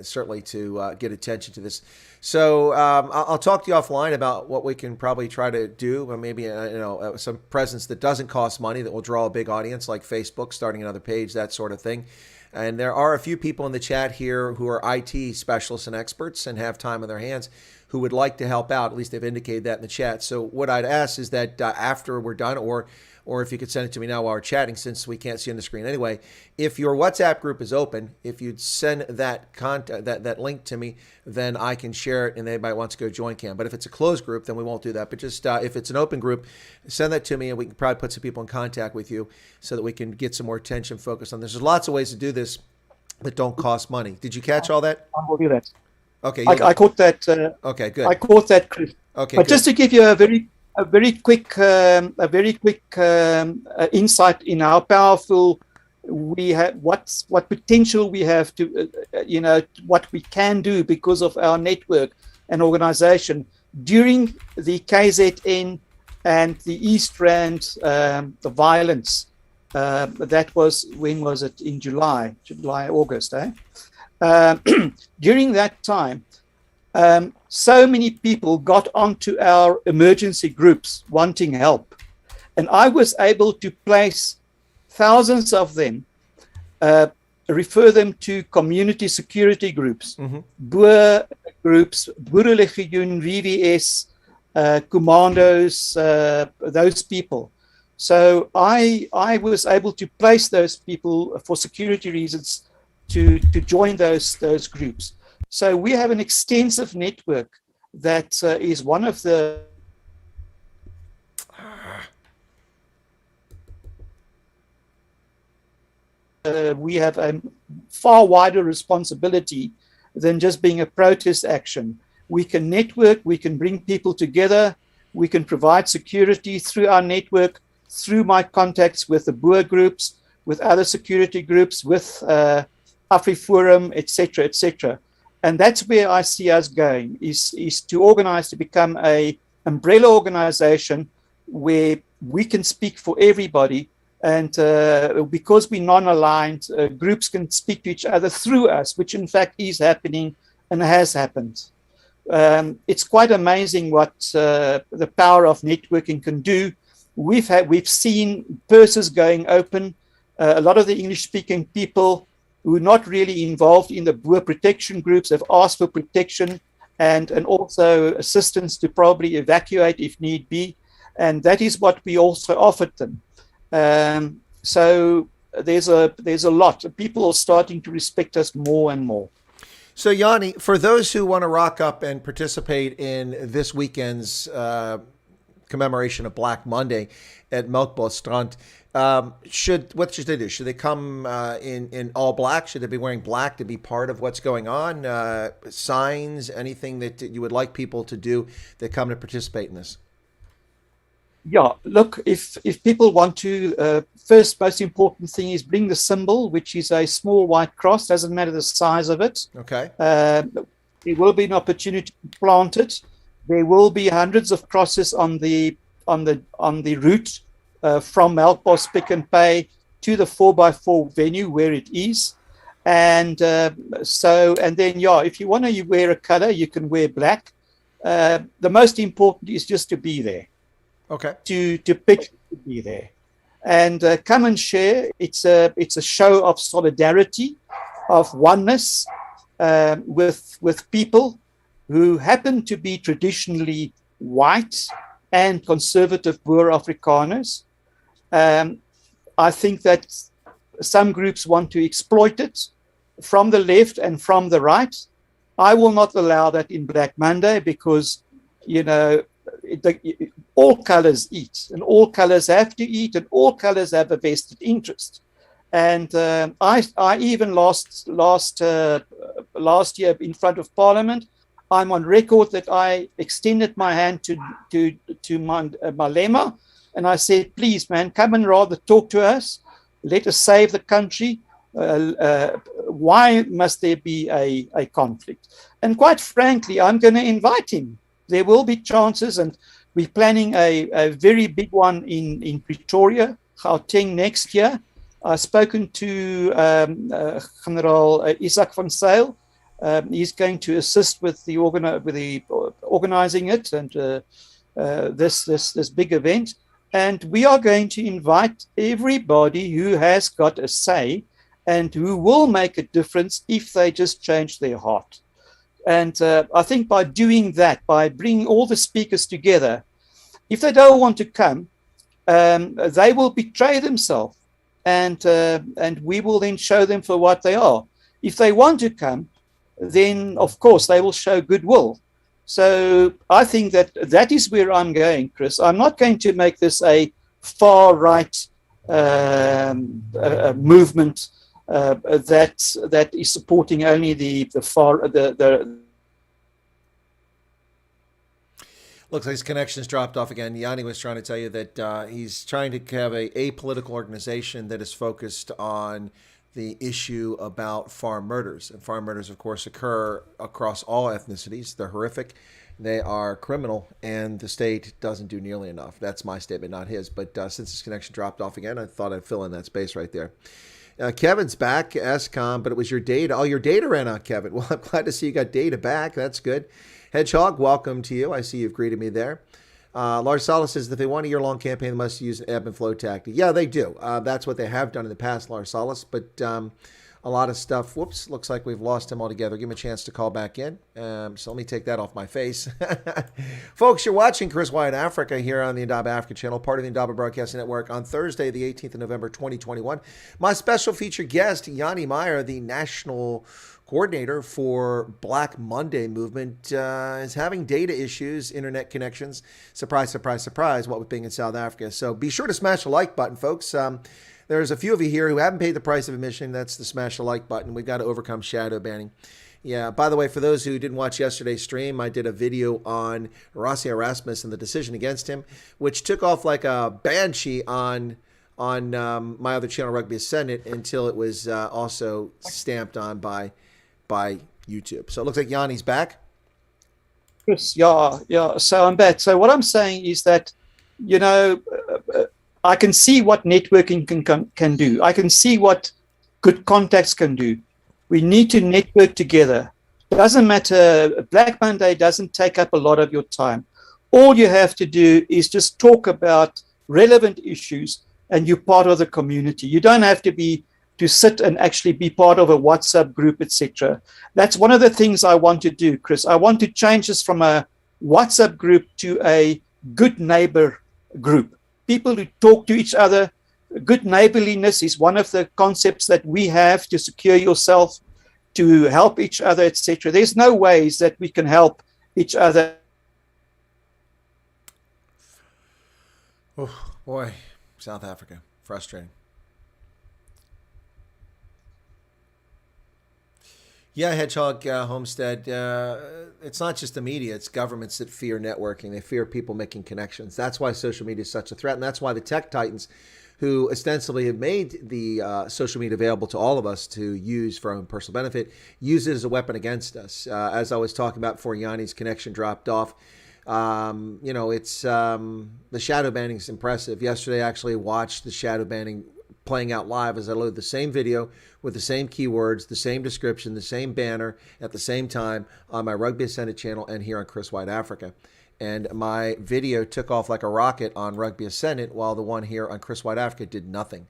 certainly to get attention to this. So I'll talk to you offline about what we can probably try to do, or maybe some presence that doesn't cost money that will draw a big audience, like Facebook, starting another page, that sort of thing. And there are a few people in the chat here who are IT specialists and experts and have time on their hands who would like to help out. At least they've indicated that in the chat. So what I'd ask is that after we're done, or if you could send it to me now while we're chatting, since we can't see on the screen anyway, if your WhatsApp group is open, if you'd send that link to me, then I can share it and anybody wants to go join can. But if it's a closed group, then we won't do that. But just if it's an open group, send that to me and we can probably put some people in contact with you so that we can get some more attention focused on this. There's lots of ways to do this that don't cost money. Did you catch all that? I will do that. Okay. I caught that. Okay, good. I caught that, Chris. Okay, but good. Just to give you a very quick insight in how powerful we have, what potential we have to, what we can do because of our network and organization. During the KZN and the East Rand, the violence, that was, when was it? In July, August, eh? During that time, so many people got onto our emergency groups wanting help. And I was able to place thousands of them, refer them to community security groups, Boer groups, Boerelegioen, VVS, commandos, those people. So I was able to place those people for security reasons to join those groups. So we have an extensive network that is one of the we have a far wider responsibility than just being a protest action. We can network, we can bring people together, we can provide security through our network, through my contacts with the Boer groups, with other security groups, with AfriForum, etc., etc. And that's where I see us going, is to organize to become an umbrella organization where we can speak for everybody. And because we're non-aligned, groups can speak to each other through us, which in fact is happening and has happened. It's quite amazing what the power of networking can do. We've seen purses going open. A lot of the English-speaking people who are not really involved in the Boer protection groups have asked for protection and also assistance to probably evacuate if need be. And that is what we also offered them. So there's a lot. People are starting to respect us more and more. So Jannie, for those who want to rock up and participate in this weekend's commemoration of Black Monday at Melkbosstrand. What should they do? Should they come in all black? Should they be wearing black to be part of what's going on? Signs, anything that you would like people to do that come to participate in this? Yeah, look, if people want to, first most important thing is bring the symbol, which is a small white cross. Doesn't matter the size of it. Okay. There will be an opportunity to plant it. There will be hundreds of crosses on the route from Melkbos Pick and Pay to the 4x4 venue where it is. And then, if you want to wear a color, you can wear black. The most important is just to be there. Okay. To pitch, to be there. And come and share. It's a show of solidarity, of oneness with people who happen to be traditionally white and conservative Boer Afrikaners. I think that some groups want to exploit it from the left and from the right. I will not allow that in Black Monday because, all colors eat, and all colors have to eat, and all colors have a vested interest. And I even last year in front of Parliament, I'm on record that I extended my hand to Malema, and I said, please, man, come and rather talk to us. Let us save the country. Why must there be a conflict? And quite frankly, I'm going to invite him. There will be chances, and we're planning a very big one in Pretoria, Gauteng next year. I've spoken to General Isaac van Zyl. He's going to assist with the organizing it and this big event. And we are going to invite everybody who has got a say and who will make a difference if they just change their heart. And I think by doing that, by bringing all the speakers together, if they don't want to come, they will betray themselves, and we will then show them for what they are. If they want to come, then of course they will show goodwill. So I think that is where I'm going, Chris. I'm not going to make this a far right movement that is supporting only the Looks like his connection's dropped off again. Jannie was trying to tell you that he's trying to have a apolitical organization that is focused on the issue about farm murders. And farm murders, of course, occur across all ethnicities. They're horrific. They are criminal, and the state doesn't do nearly enough. That's my statement, not his. But since his connection dropped off again, I thought I'd fill in that space right there. Kevin's back, SCOM, but it was your data. Oh, your data ran out, Kevin. Well, I'm glad to see you got data back. That's good. Hedgehog, welcome to you. I see you've greeted me there. Lars Salas says that if they want a year-long campaign, they must use an ebb and flow tactic. Yeah, they do. That's what they have done in the past, Lars Salas. But a lot of stuff, whoops, looks like we've lost him altogether. Give him a chance to call back in. So let me take that off my face. Folks, you're watching Chris Wyatt Africa here on the Indaba Africa channel, part of the Indaba Broadcasting Network, on Thursday, the 18th of November, 2021. My special featured guest, Jannie Meyer, the national coordinator for Black Monday movement, is having data issues, internet connections. Surprise, surprise, surprise, what with being in South Africa. So be sure to smash the like button, folks. There's a few of you here who haven't paid the price of admission. That's the smash the like button. We've got to overcome shadow banning. Yeah, by the way, for those who didn't watch yesterday's stream, I did a video on Rassie Erasmus and the decision against him, which took off like a banshee on my other channel, Rugby Ascendant, until it was also stamped on by YouTube. So it looks like Jannie's back. Yes, yeah. So I'm back. So what I'm saying is that, I can see what networking can do. I can see what good contacts can do. We need to network together. Doesn't matter. Black Monday doesn't take up a lot of your time. All you have to do is just talk about relevant issues, and you're part of the community. You don't have to sit and actually be part of a WhatsApp group, etc. That's one of the things I want to do, Chris. I want to change this from a WhatsApp group to a good neighbor group. People who talk to each other. Good neighborliness is one of the concepts that we have to secure yourself, to help each other, etc. There's no ways that we can help each other. Oh, boy, South Africa. Frustrating. Yeah, Hedgehog Homestead. It's not just the media, it's governments that fear networking. They fear people making connections. That's why social media is such a threat. And that's why the tech titans, who ostensibly have made the social media available to all of us to use for our own personal benefit, use it as a weapon against us. As I was talking about before Yanni's connection dropped off, it's the shadow banning is impressive. Yesterday, I actually watched the shadow banning playing out live as I load the same video with the same keywords, the same description, the same banner at the same time on my Rugby Ascendant channel and here on Chris Wyatt Africa. And my video took off like a rocket on Rugby Ascendant while the one here on Chris Wyatt Africa did nothing.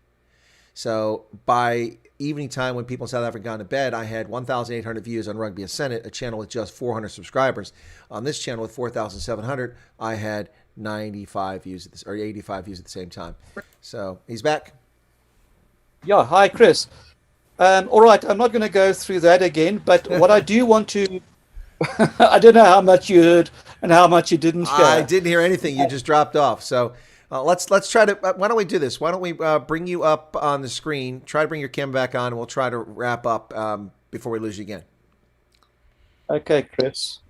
So by evening time when people in South Africa got to bed, I had 1,800 views on Rugby Ascendant, a channel with just 400 subscribers. On this channel with 4,700, I had 95 views at this, or 85 views at the same time. So he's back. Yeah, hi, Chris. All right, I'm not going to go through that again, but what I do want to, I don't know how much you heard and how much you didn't hear. I didn't hear anything. You just dropped off. So let's try to, why don't we do this? Why don't we bring you up on the screen, try to bring your camera back on, and we'll try to wrap up before we lose you again. Okay, Chris.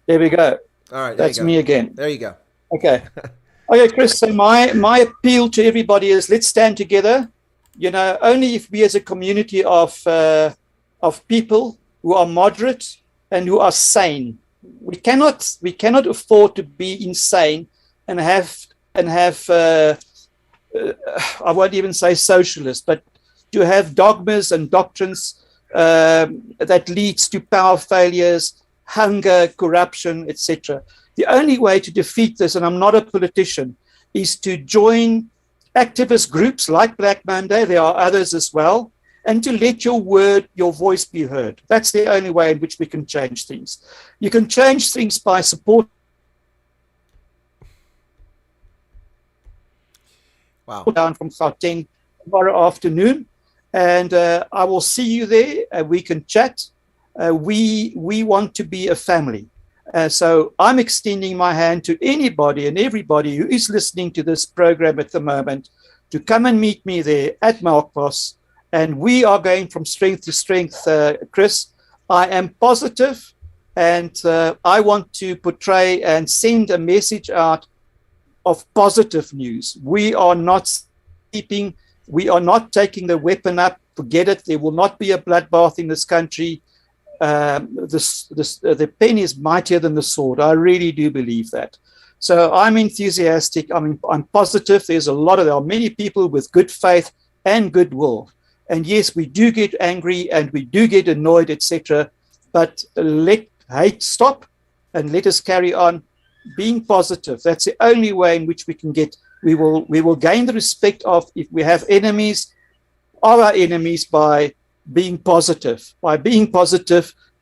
There we go. All right. That's me again. There you go. Okay. Okay, Chris, so my appeal to everybody is let's stand together. You know, only if we as a community of people who are moderate and who are sane, we cannot afford to be insane and have I won't even say socialist, but to have dogmas and doctrines that leads to power failures, hunger, corruption, etc. The only way to defeat this, and I'm not a politician, is to join activist groups like Black Monday, there are others as well, and to let your voice be heard. That's the only way in which we can change things. You can change things by support. Wow. Down from Gauteng tomorrow afternoon, and I will see you there. We can chat. We want to be a family. So I'm extending my hand to anybody and everybody who is listening to this program at the moment to come and meet me there at Melkbos. And we are going from strength to strength, Chris. I am positive, and I want to portray and send a message out of positive news. We are not sleeping. We are not taking the weapon up. Forget it. There will not be a bloodbath in this country. The pen is mightier than the sword. I really do believe that. So I'm enthusiastic. I'm positive. There are many people with good faith and goodwill. And yes, we do get angry and we do get annoyed, etc. But let hate stop and let us carry on being positive. That's the only way in which we will gain the respect of, if we have enemies, of our enemies by being positive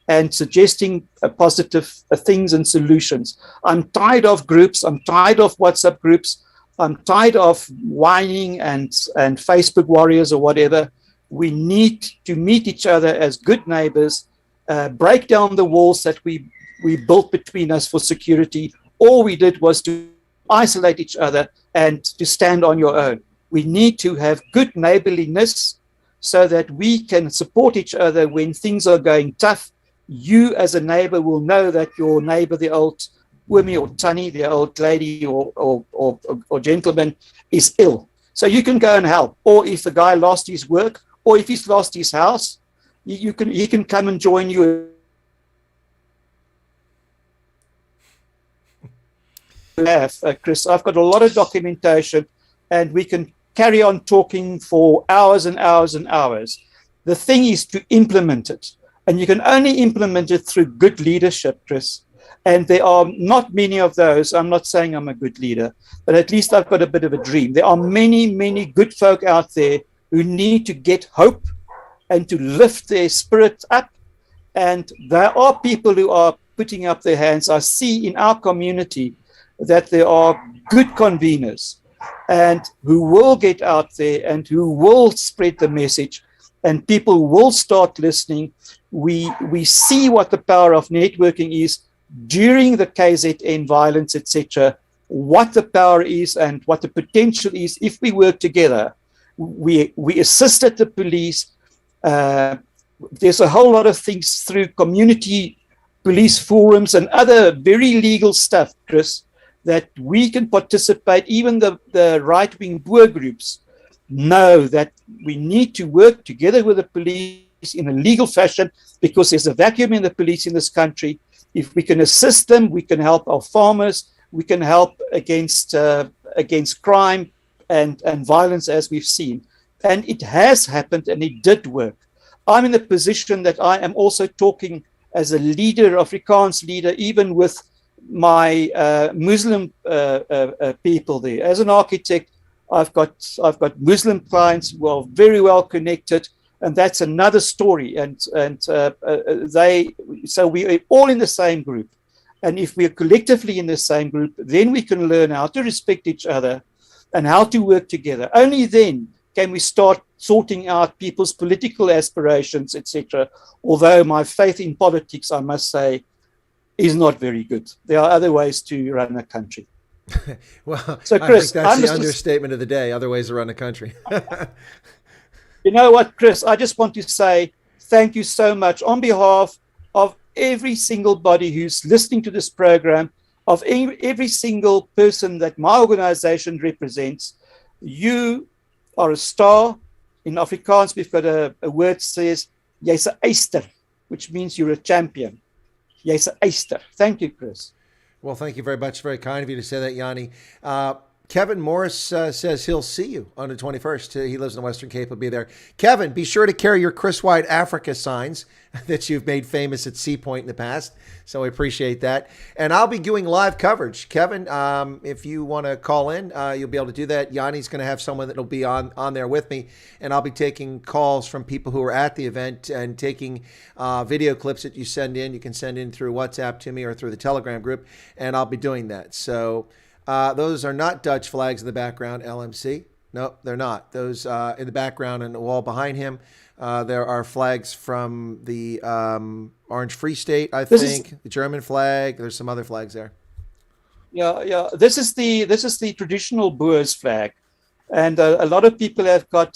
and suggesting positive things and solutions. I'm tired of groups. I'm tired of WhatsApp groups. I'm tired of whining and Facebook warriors or whatever. We need to meet each other as good neighbors, break down the walls that we built between us for security. All we did was to isolate each other and to stand on your own. We need to have good neighborliness so that we can support each other when things are going tough. You as a neighbor will know that your neighbor, the old woman or Tanny, the old lady or gentleman, is ill. So you can go and help. Or if the guy lost his work, or if he's lost his house, he can come and join you. Chris, I've got a lot of documentation, and we can carry on talking for hours and hours and hours. The thing is to implement it. And you can only implement it through good leadership, Chris. And there are not many of those. I'm not saying I'm a good leader, but at least I've got a bit of a dream. There are many, many good folk out there who need to get hope and to lift their spirits up. And there are people who are putting up their hands. I see in our community that there are good conveners and who will get out there and who will spread the message, and people will start listening. We see what the power of networking is during the KZN violence, etc. what the power is and what the potential is if we work together. We assisted the police. There's a whole lot of things through community police forums and other very legal stuff, Chris, that we can participate. Even the right-wing Boer groups know that we need to work together with the police in a legal fashion, because there's a vacuum in the police in this country. If we can assist them, we can help our farmers, we can help against crime and violence, as we've seen. And it has happened, and it did work. I'm in a position that I am also talking as a leader, Afrikaans leader, even with my Muslim people there. As an architect, I've got Muslim clients who are very well connected, and that's another story. So we are all in the same group. And if we are collectively in the same group, then we can learn how to respect each other and how to work together. Only then can we start sorting out people's political aspirations, etc. Although my faith in politics, I must say, is not very good. There are other ways to run a country. Well, so Chris, I think that's the understatement of the day. Other ways to run a country. You know what, Chris? I just want to say thank you so much on behalf of every single body who's listening to this program, of every single person that my organization represents. You are a star. In Afrikaans, we've got a word that says, jy's 'n eyster, which means you're a champion. Jy's 'n eyster. Thank you, Chris. Well, thank you very much. Very kind of you to say that, Jannie. Kevin Morris says he'll see you on the 21st. He lives in the Western Cape. He'll be there. Kevin, be sure to carry your Chris Wyatt Africa signs that you've made famous at Sea Point in the past. So we appreciate that. And I'll be doing live coverage. Kevin, if you want to call in, you'll be able to do that. Yanni's going to have someone that will be on there with me. And I'll be taking calls from people who are at the event and taking video clips that you send in. You can send in through WhatsApp to me or through the Telegram group. And I'll be doing that. So those are not Dutch flags in the background, LMC. No, they're not. Those in the background and the wall behind him, there are flags from the Orange Free State, I think, the German flag. There's some other flags there. Yeah. This is the traditional Boers flag, and a lot of people have got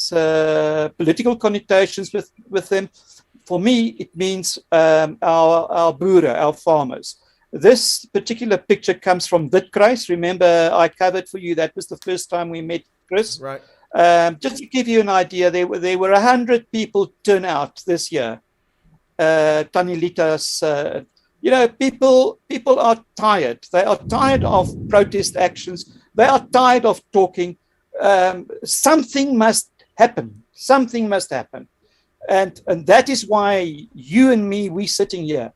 political connotations with them. For me, it means our boere, our farmers. This particular picture comes from Witkruis. Remember, I covered for you. That was the first time we met, Chris. Right. Just to give you an idea, there were 100 people turn out this year. Tanilita's, people are tired. They are tired of protest actions. They are tired of talking. Something must happen. Something must happen. And that is why you and me, we sitting here.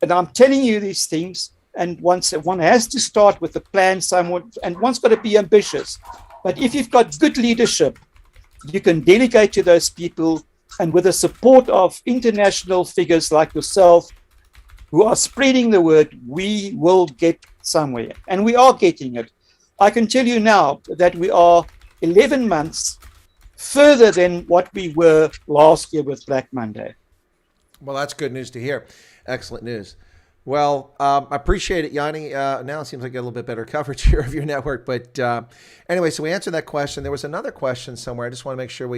And I'm telling you these things, and one has to start with a plan somewhat, and one's got to be ambitious. But if you've got good leadership, you can delegate to those people, and with the support of international figures like yourself, who are spreading the word, we will get somewhere. And we are getting it. I can tell you now that we are 11 months further than what we were last year with Black Monday. Well, that's good news to hear. Excellent news. Well, I appreciate it, Jannie. Now it seems like a little bit better coverage here of your network. But anyway, so we answered that question. There was another question somewhere. I just want to make sure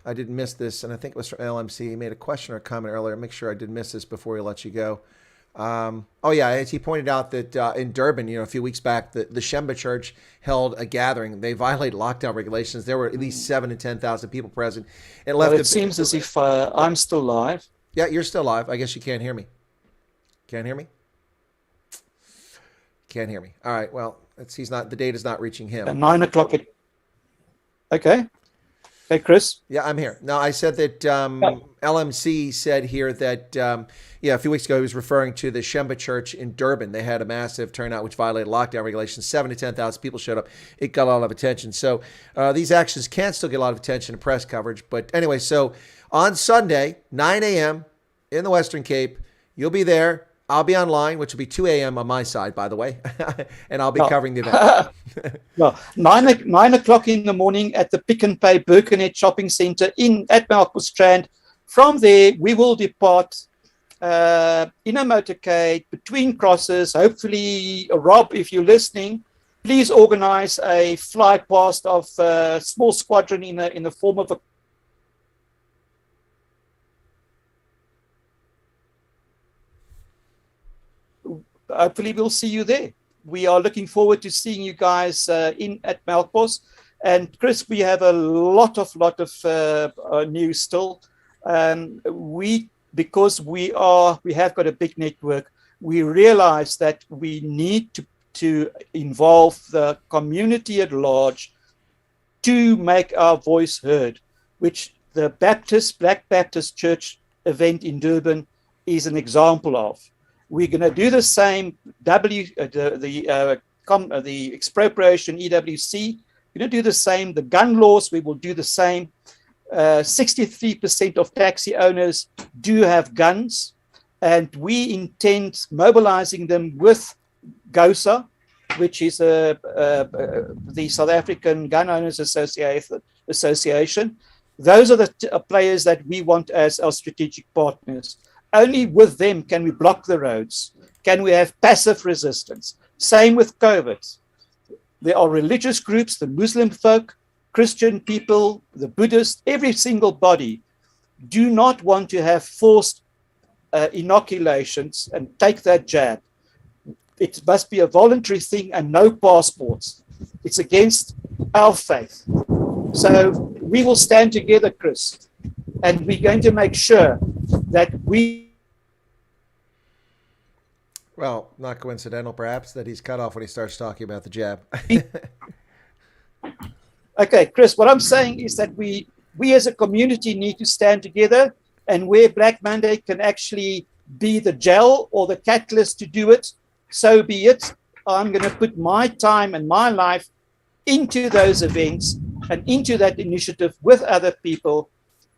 I didn't miss this. And I think it was from LMC. He made a question or a comment earlier. Make sure I didn't miss this before we let you go. He pointed out that in Durban, a few weeks back, the Shemba Church held a gathering. They violated lockdown regulations. There were at least 7,000 to 10,000 people present. It seems as if I'm still live. Yeah, you're still live. I guess you can't hear me. Can't hear me? Can't hear me. All right. Well, the data's not reaching him. At 9 o'clock. Okay. Hey, Chris. Yeah, I'm here. Now, I said that LMC said here that, a few weeks ago, he was referring to the Shemba Church in Durban. They had a massive turnout, which violated lockdown regulations. 7,000 to 10,000 people showed up. It got a lot of attention. So these actions can still get a lot of attention and press coverage. But anyway, so on Sunday, 9 a.m. in the Western Cape, you'll be there. I'll be online, which will be 2 a.m. on my side, by the way, and I'll be covering the event. Well, 9 o'clock in the morning at the Pick and Pay Birkenhead Shopping Centre at Melkbos Strand. From there, we will depart in a motorcade between crosses. Hopefully, Rob, if you're listening, please organize a fly past of a small squadron in the form of a hopefully we'll see you there. We are looking forward to seeing you guys in at Melkbos. And Chris, we have a lot of news still. Because we have got a big network, we realize that we need to involve the community at large to make our voice heard, which the Black Baptist Church event in Durban is an example of. We're going to do the same. The expropriation EWC. We're going to do the same. The gun laws. We will do the same. 63% of taxi owners do have guns, and we intend mobilizing them with GOSA, which is the South African Gun Owners Association. Those are the players that we want as our strategic partners. Only with them can we block the roads. Can we have passive resistance? Same with COVID. There are religious groups, the Muslim folk, Christian people, the Buddhists, every single body do not want to have forced inoculations and take that jab. It must be a voluntary thing and no passports. It's against our faith. So we will stand together, Chris, and we're going to make sure that we... Well, not coincidental, perhaps, that he's cut off when he starts talking about the jab. Okay, Chris, what I'm saying is that we as a community need to stand together, and where Black Monday can actually be the gel or the catalyst to do it, so be it. I'm going to put my time and my life into those events and into that initiative with other people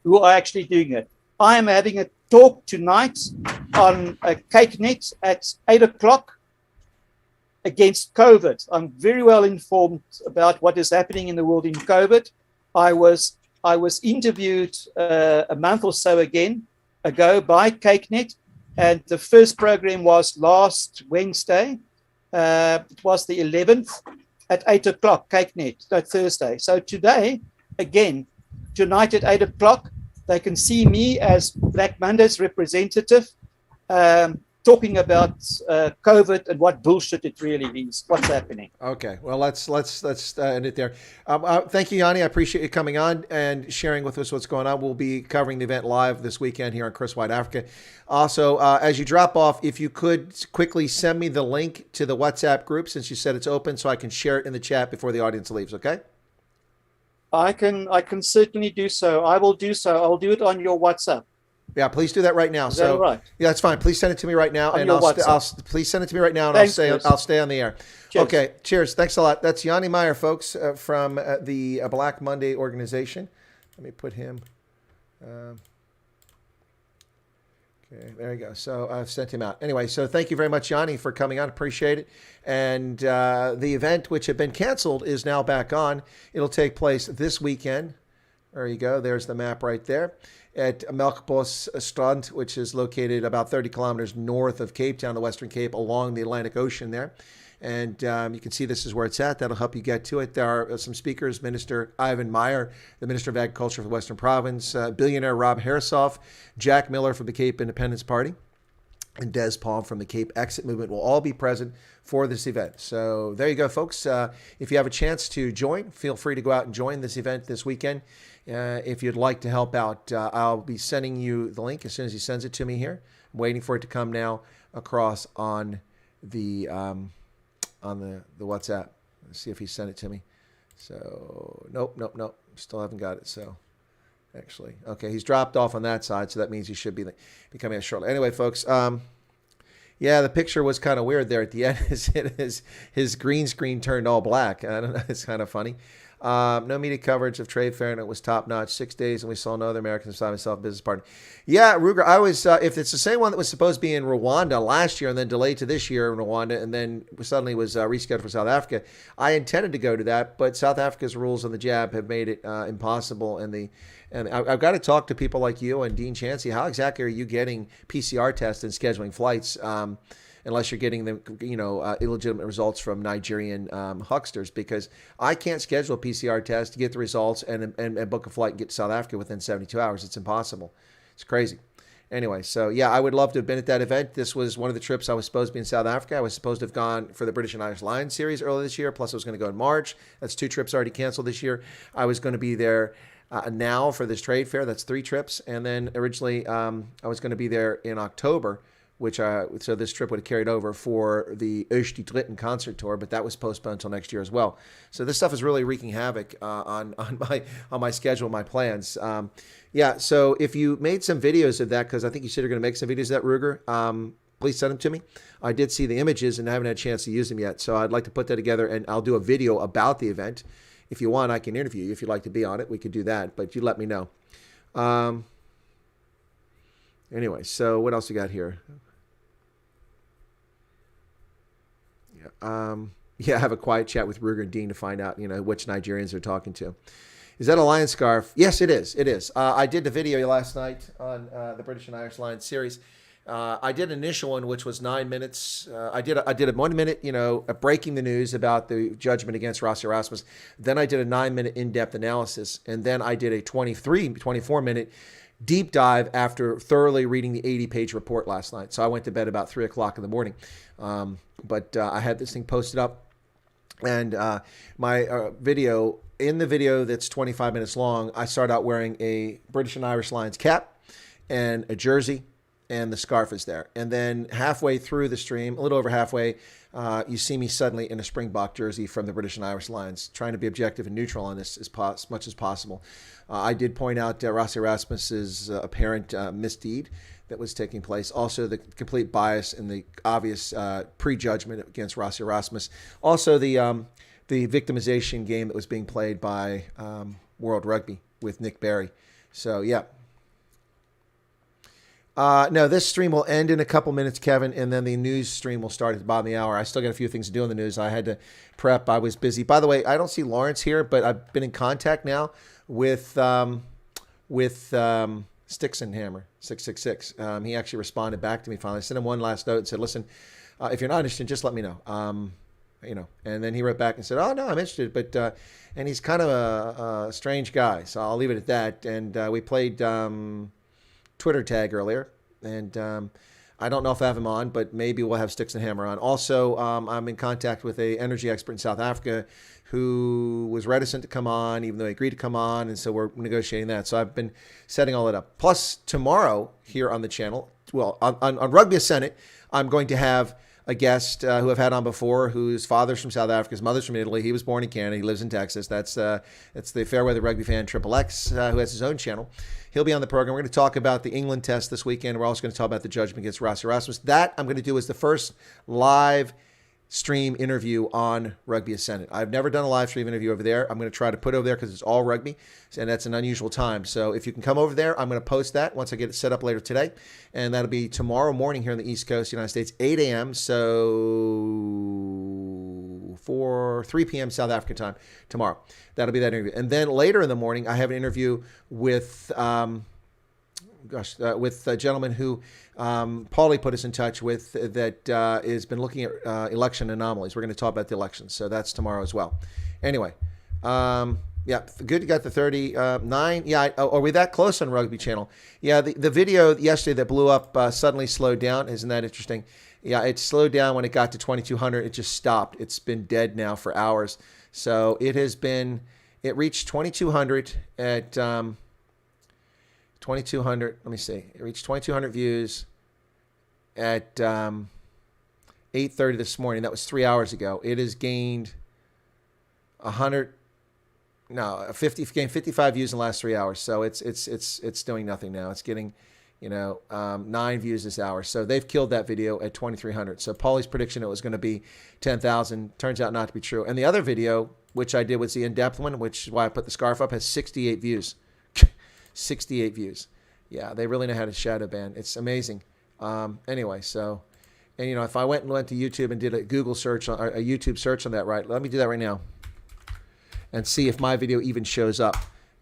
who are actually doing it. I am having a talk tonight on a CakeNet at 8 o'clock against COVID. I'm very well informed about what is happening in the world in COVID. I was interviewed a month or so ago by CakeNet, and the first program was last Wednesday. It was the 11th at 8 o'clock, CakeNet, no, Thursday. So today, again, tonight at 8 o'clock, they can see me as Black Monday's representative, talking about COVID and what bullshit it really is, what's happening. Okay, well, let's end it there. Thank you, Jannie. I appreciate you coming on and sharing with us what's going on. We'll be covering the event live this weekend here on Chris Wyatt Africa. Also, as you drop off, if you could quickly send me the link to the WhatsApp group, since you said it's open, so I can share it in the chat before the audience leaves, okay? I can certainly do so. I will do so. I'll do it on your WhatsApp. Yeah, please do that right now. Is that all right? Yeah, that's fine. Please send it to me right now, On and your I'll please send it to me right now, and Thanks, I'll stay on the air. Cheers. Okay, cheers. Thanks a lot. That's Jannie Meyer, folks, from the Black Monday organization. Let me put him. Okay, there you go. So I've sent him out. Anyway, so thank you very much, Jannie, for coming on. Appreciate it. And the event, which had been canceled, is now back on. It'll take place this weekend. There you go. There's the map right there at Melkbos Strand, which is located about 30 kilometers north of Cape Town, the Western Cape, along the Atlantic Ocean there. And you can see this is where it's at. That'll help you get to it. There are some speakers, Minister Ivan Meyer, the Minister of Agriculture for the Western Province, billionaire Rob Harrisoff, Jack Miller from the Cape Independence Party, and Des Palm from the Cape Exit Movement will all be present for this event. So there you go, folks. If you have a chance to join, feel free to go out and join this event this weekend. If you'd like to help out, I'll be sending you the link as soon as he sends it to me here. I'm waiting for it to come now across on the WhatsApp. Let's see if he sent it to me. So nope. Still haven't got it. So actually, okay, he's dropped off on that side, so that means he should be coming out shortly. Anyway, folks, yeah, the picture was kind of weird there at the end. His green screen turned all black. I don't know. It's kind of funny. No media coverage of trade fair, and it was top notch. 6 days, and we saw no other Americans beside myself, business partner. Yeah, Ruger, I was, if it's the same one that was supposed to be in Rwanda last year and then delayed to this year in Rwanda and then suddenly was rescheduled for South Africa, I intended to go to that, but South Africa's rules on the jab have made it impossible. And I've got to talk to people like you and Dean Chancey. How exactly are you getting PCR tests and scheduling flights? Unless you're getting the illegitimate results from Nigerian hucksters, because I can't schedule a PCR test to get the results and book a flight and get to South Africa within 72 hours. It's impossible. It's crazy. Anyway, so yeah, I would love to have been at that event. This was one of the trips I was supposed to be in South Africa. I was supposed to have gone for the British and Irish Lions series earlier this year, plus I was going to go in March. That's 2 trips already canceled this year. I was going to be there now for this trade fair. That's 3 trips. And then originally I was going to be there in October, which so this trip would have carried over for the Nicklin concert tour, but that was postponed until next year as well. So this stuff is really wreaking havoc on my schedule, my plans. Yeah, so if you made some videos of that, because I think you said you're going to make some videos of that, Ruger, please send them to me. I did see the images and I haven't had a chance to use them yet, so I'd like to put that together, and I'll do a video about the event. If you want, I can interview you. If you'd like to be on it, we could do that, but you let me know. Anyway, so what else we got here? Yeah, I have a quiet chat with Ruger and Dean to find out, which Nigerians they're talking to. Is that a lion scarf? Yes, it is. It is. I did the video last night on the British and Irish Lions series. I did an initial one, which was 9 minutes. I did a 1 minute, breaking the news about the judgment against Rossi Erasmus. Then I did a 9-minute in-depth analysis. And then I did a 24-minute deep dive after thoroughly reading the 80-page report last night. So I went to bed about 3 o'clock in the morning. But I had this thing posted up. And my video, in the video that's 25 minutes long, I start out wearing a British and Irish Lions cap and a jersey, and the scarf is there. And then halfway through the stream, a little over halfway, you see me suddenly in a Springbok jersey from the British and Irish Lions, trying to be objective and neutral on this as much as possible. I did point out Rossi Erasmus's apparent misdeed that was taking place. Also, the complete bias and the obvious prejudgment against Rossi Erasmus. Also, the victimization game that was being played by World Rugby with Nick Berry. So, yeah. No, this stream will end in a couple minutes, Kevin, and then the news stream will start at the bottom of the hour. I still got a few things to do in the news. I had to prep. I was busy. By the way, I don't see Lawrence here, but I've been in contact now with Sticks and Hammer 666. He actually responded back to me finally. I sent him one last note and said, "Listen, if you're not interested, just let me know." And then he wrote back and said, "Oh no, I'm interested," but and he's kind of a strange guy, so I'll leave it at that. And we played Twitter tag earlier, and I don't know if I have him on, but maybe we'll have Sticks and Hammer on. Also, I'm in contact with a energy expert in South Africa who was reticent to come on, even though he agreed to come on, and so we're negotiating that. So I've been setting all that up. Plus, tomorrow here on the channel, well, on Rugby Senate, I'm going to have a guest who I've had on before, whose father's from South Africa, his mother's from Italy. He was born in Canada. He lives in Texas. That's the Fairweather Rugby fan Triple X, who has his own channel. He'll be on the program. We're going to talk about the England test this weekend. We're also going to talk about the judgment against Rossi Erasmus. That I'm going to do as the first live stream interview on Rugby Ascendant. I've never done a live stream interview over there. I'm going to try to put over there because it's all rugby, and that's an unusual time. So if you can come over there, I'm going to post that once I get it set up later today, and that'll be tomorrow morning here in the East Coast, United States, 8 a.m. So 3 p.m. South African time tomorrow. That'll be that interview. And then later in the morning, I have an interview with with a gentleman who Paulie put us in touch with that has been looking at election anomalies. We're going to talk about the elections, so that's tomorrow as well. Anyway, yeah, good. You got the 39. Yeah, are we that close on Rugby Channel? Yeah, the video yesterday that blew up suddenly slowed down. Isn't that interesting? Yeah, it slowed down when it got to 2200. It just stopped. It's been dead now for hours. So it reached 2200 at 2200. Let me see. It reached 2200 views at 8:30 this morning. That was 3 hours ago. It has gained 55 views in the last 3 hours. So it's doing nothing now. It's getting 9 views this hour. So they've killed that video at 2300. So Paulie's prediction it was going to be 10,000 turns out not to be true. And the other video which I did was the in-depth one, which is why I put the scarf up, has 68 views. 68 views. Yeah, they really know how to shadow ban. It's amazing. Anyway, so, and if I went to YouTube and did a Google search, or a YouTube search on that, right? Let me do that right now and see if my video even shows up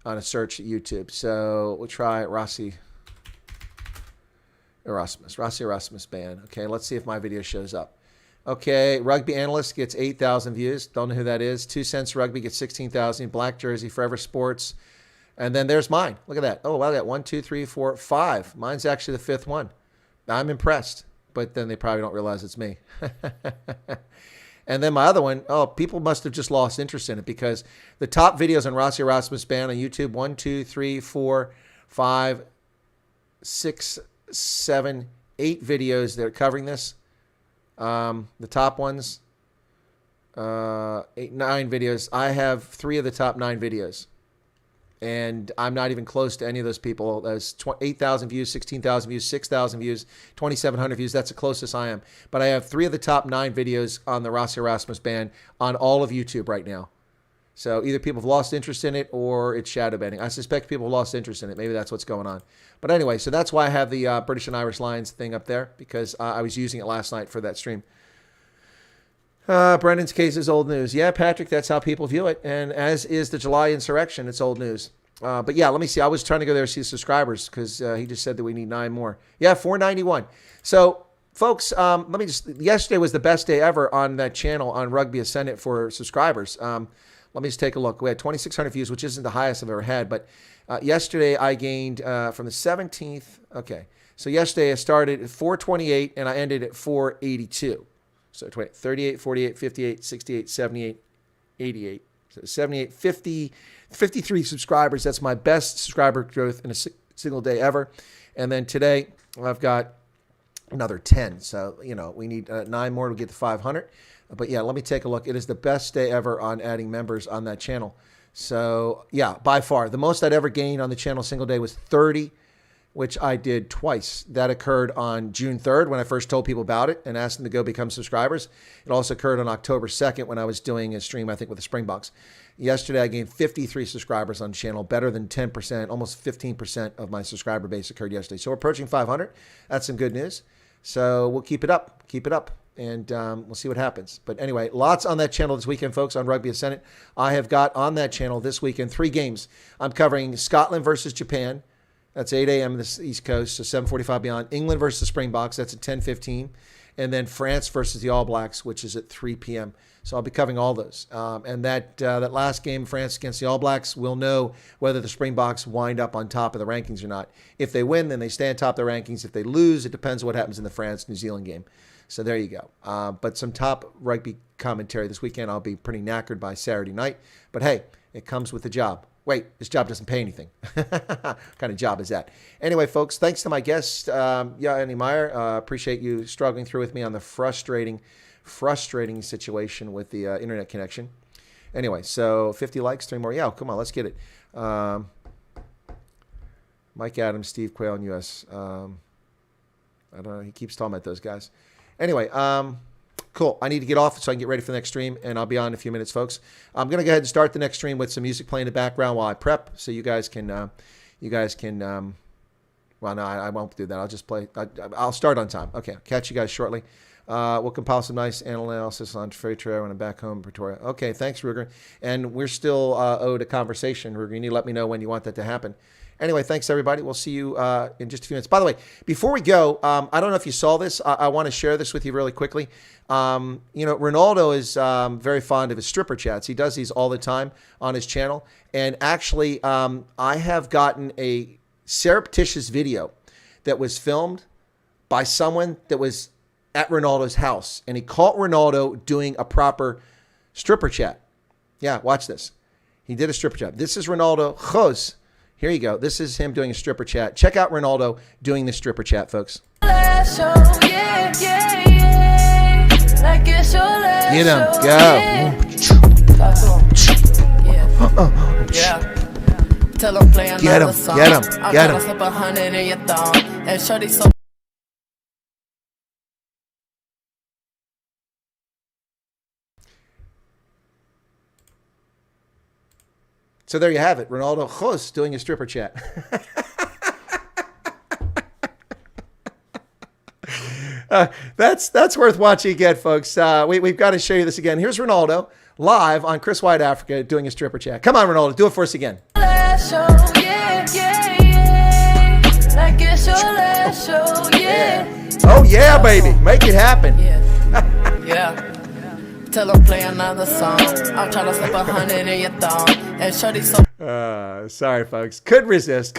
on a search at YouTube. So we'll try Rossi Erasmus ban. Okay, let's see if my video shows up. Okay, Rugby Analyst gets 8,000 views. Don't know who that is. 2 Cents Rugby gets 16,000. Black Jersey, Forever Sports. And then there's mine. Look at that. Oh, wow, I got 1, 2, 3, 4, 5. Mine's actually the 5th one. I'm impressed. But then they probably don't realize it's me. And then my other one, people must have just lost interest in it because the top videos on Rossi Erasmus Band on YouTube, 1, 2, 3, 4, 5, 6, 7, 8 videos that are covering this. The top ones, 8, 9 videos. I have 3 of the top 9 videos. And I'm not even close to any of those people. There's 8,000 views, 16,000 views, 6,000 views, 2,700 views. That's the closest I am. But I have 3 of the top 9 videos on the Rossi Erasmus Band on all of YouTube right now. So either people have lost interest in it or it's shadow banning. I suspect people have lost interest in it. Maybe that's what's going on. But anyway, so that's why I have the British and Irish Lions thing up there because I was using it last night for that stream. Brendan's case is old news. Yeah, Patrick, that's how people view it. And as is the July insurrection, it's old news. But yeah, let me see. I was trying to go there to see the subscribers because he just said that we need 9 more. Yeah, 491. So, folks, yesterday was the best day ever on that channel on Rugby Ascendant for subscribers. Let me just take a look. We had 2,600 views, which isn't the highest I've ever had. But yesterday I gained from the 17th. Okay. So yesterday I started at 428 and I ended at 482. So 38, 48, 58, 68, 78, 88. So 78, 50, 53 subscribers. That's my best subscriber growth in a single day ever. And then today I've got another 10. So, we need 9 more to get to 500. But yeah, let me take a look. It is the best day ever on adding members on that channel. So yeah, by far. The most I'd ever gained on the channel single day was 30, which I did twice. That occurred on June 3rd when I first told people about it and asked them to go become subscribers. It also occurred on October 2nd when I was doing a stream, I think, with the Springboks. Yesterday, I gained 53 subscribers on the channel, better than 10%, almost 15% of my subscriber base occurred yesterday. So we're approaching 500. That's some good news. So we'll keep it up. And we'll see what happens. But anyway, lots on that channel this weekend, folks, on Rugby Ascendant. I have got on that channel this weekend 3 games. I'm covering Scotland versus Japan. That's 8 a.m. this East Coast, so 7:45 beyond. England versus the Springboks. That's at 10:15. And then France versus the All Blacks, which is at 3 p.m. So I'll be covering all those. And that last game, France against the All Blacks, we'll know whether the Springboks wind up on top of the rankings or not. If they win, then they stay on top of the rankings. If they lose, it depends on what happens in the France-New Zealand game. So there you go. But some top rugby commentary this weekend. I'll be pretty knackered by Saturday night. But hey, it comes with the job. Wait, this job doesn't pay anything. What kind of job is that? Anyway, folks, thanks to my guest, Jannie Meyer. Appreciate you struggling through with me on the frustrating situation with the internet connection. Anyway, so 50 likes, 3 more. Yeah, come on, let's get it. Mike Adams, Steve Quayle in U.S. I don't know. He keeps talking about those guys. Anyway, cool. I need to get off so I can get ready for the next stream, and I'll be on in a few minutes, folks. I'm going to go ahead and start the next stream with some music playing in the background while I prep, so you guys can, well, no, I won't do that. I'll just play. I'll start on time. Okay, catch you guys shortly. We'll compile some nice analysis on Pretoria when I'm back home in Pretoria. Okay, thanks, Ruger. And we're still owed a conversation, Ruger. You need to let me know when you want that to happen. Anyway, thanks, everybody. We'll see you in just a few minutes. By the way, before we go, I don't know if you saw this. I want to share this with you really quickly. Ronaldo is very fond of his stripper chats. He does these all the time on his channel. And actually, I have gotten a surreptitious video that was filmed by someone that was at Ronaldo's house. And he caught Ronaldo doing a proper stripper chat. Yeah, watch this. He did a stripper chat. This is Ronaldo. Jose. Here you go. This is him doing a stripper chat. Check out Ronaldo doing the stripper chat, folks. Get him. Go. Get him. So there you have it. Ronaldo Jos doing a stripper chat. That's worth watching again, folks. We've got to show you this again. Here's Ronaldo live on Chris Wyatt Africa doing a stripper chat. Come on, Ronaldo, do it for us again. Oh yeah, baby, make it happen. Yeah. Tell her play another song. I'm trying to slip 100 in your thong. And shorty so. Sorry, folks. Couldn't resist.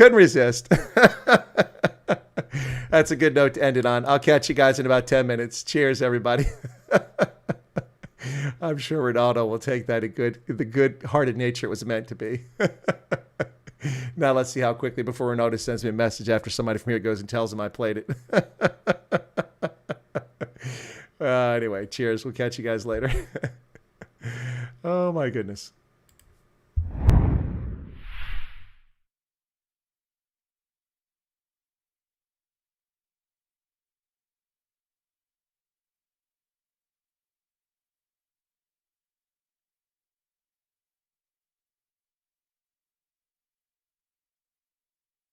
That's a good note to end it on. I'll catch you guys in about 10 minutes. Cheers, everybody. I'm sure Ronaldo will take that the good-hearted nature it was meant to be. Now let's see how quickly before Ronaldo sends me a message after somebody from here goes and tells him I played it. Anyway, cheers. We'll catch you guys later. Oh, my goodness.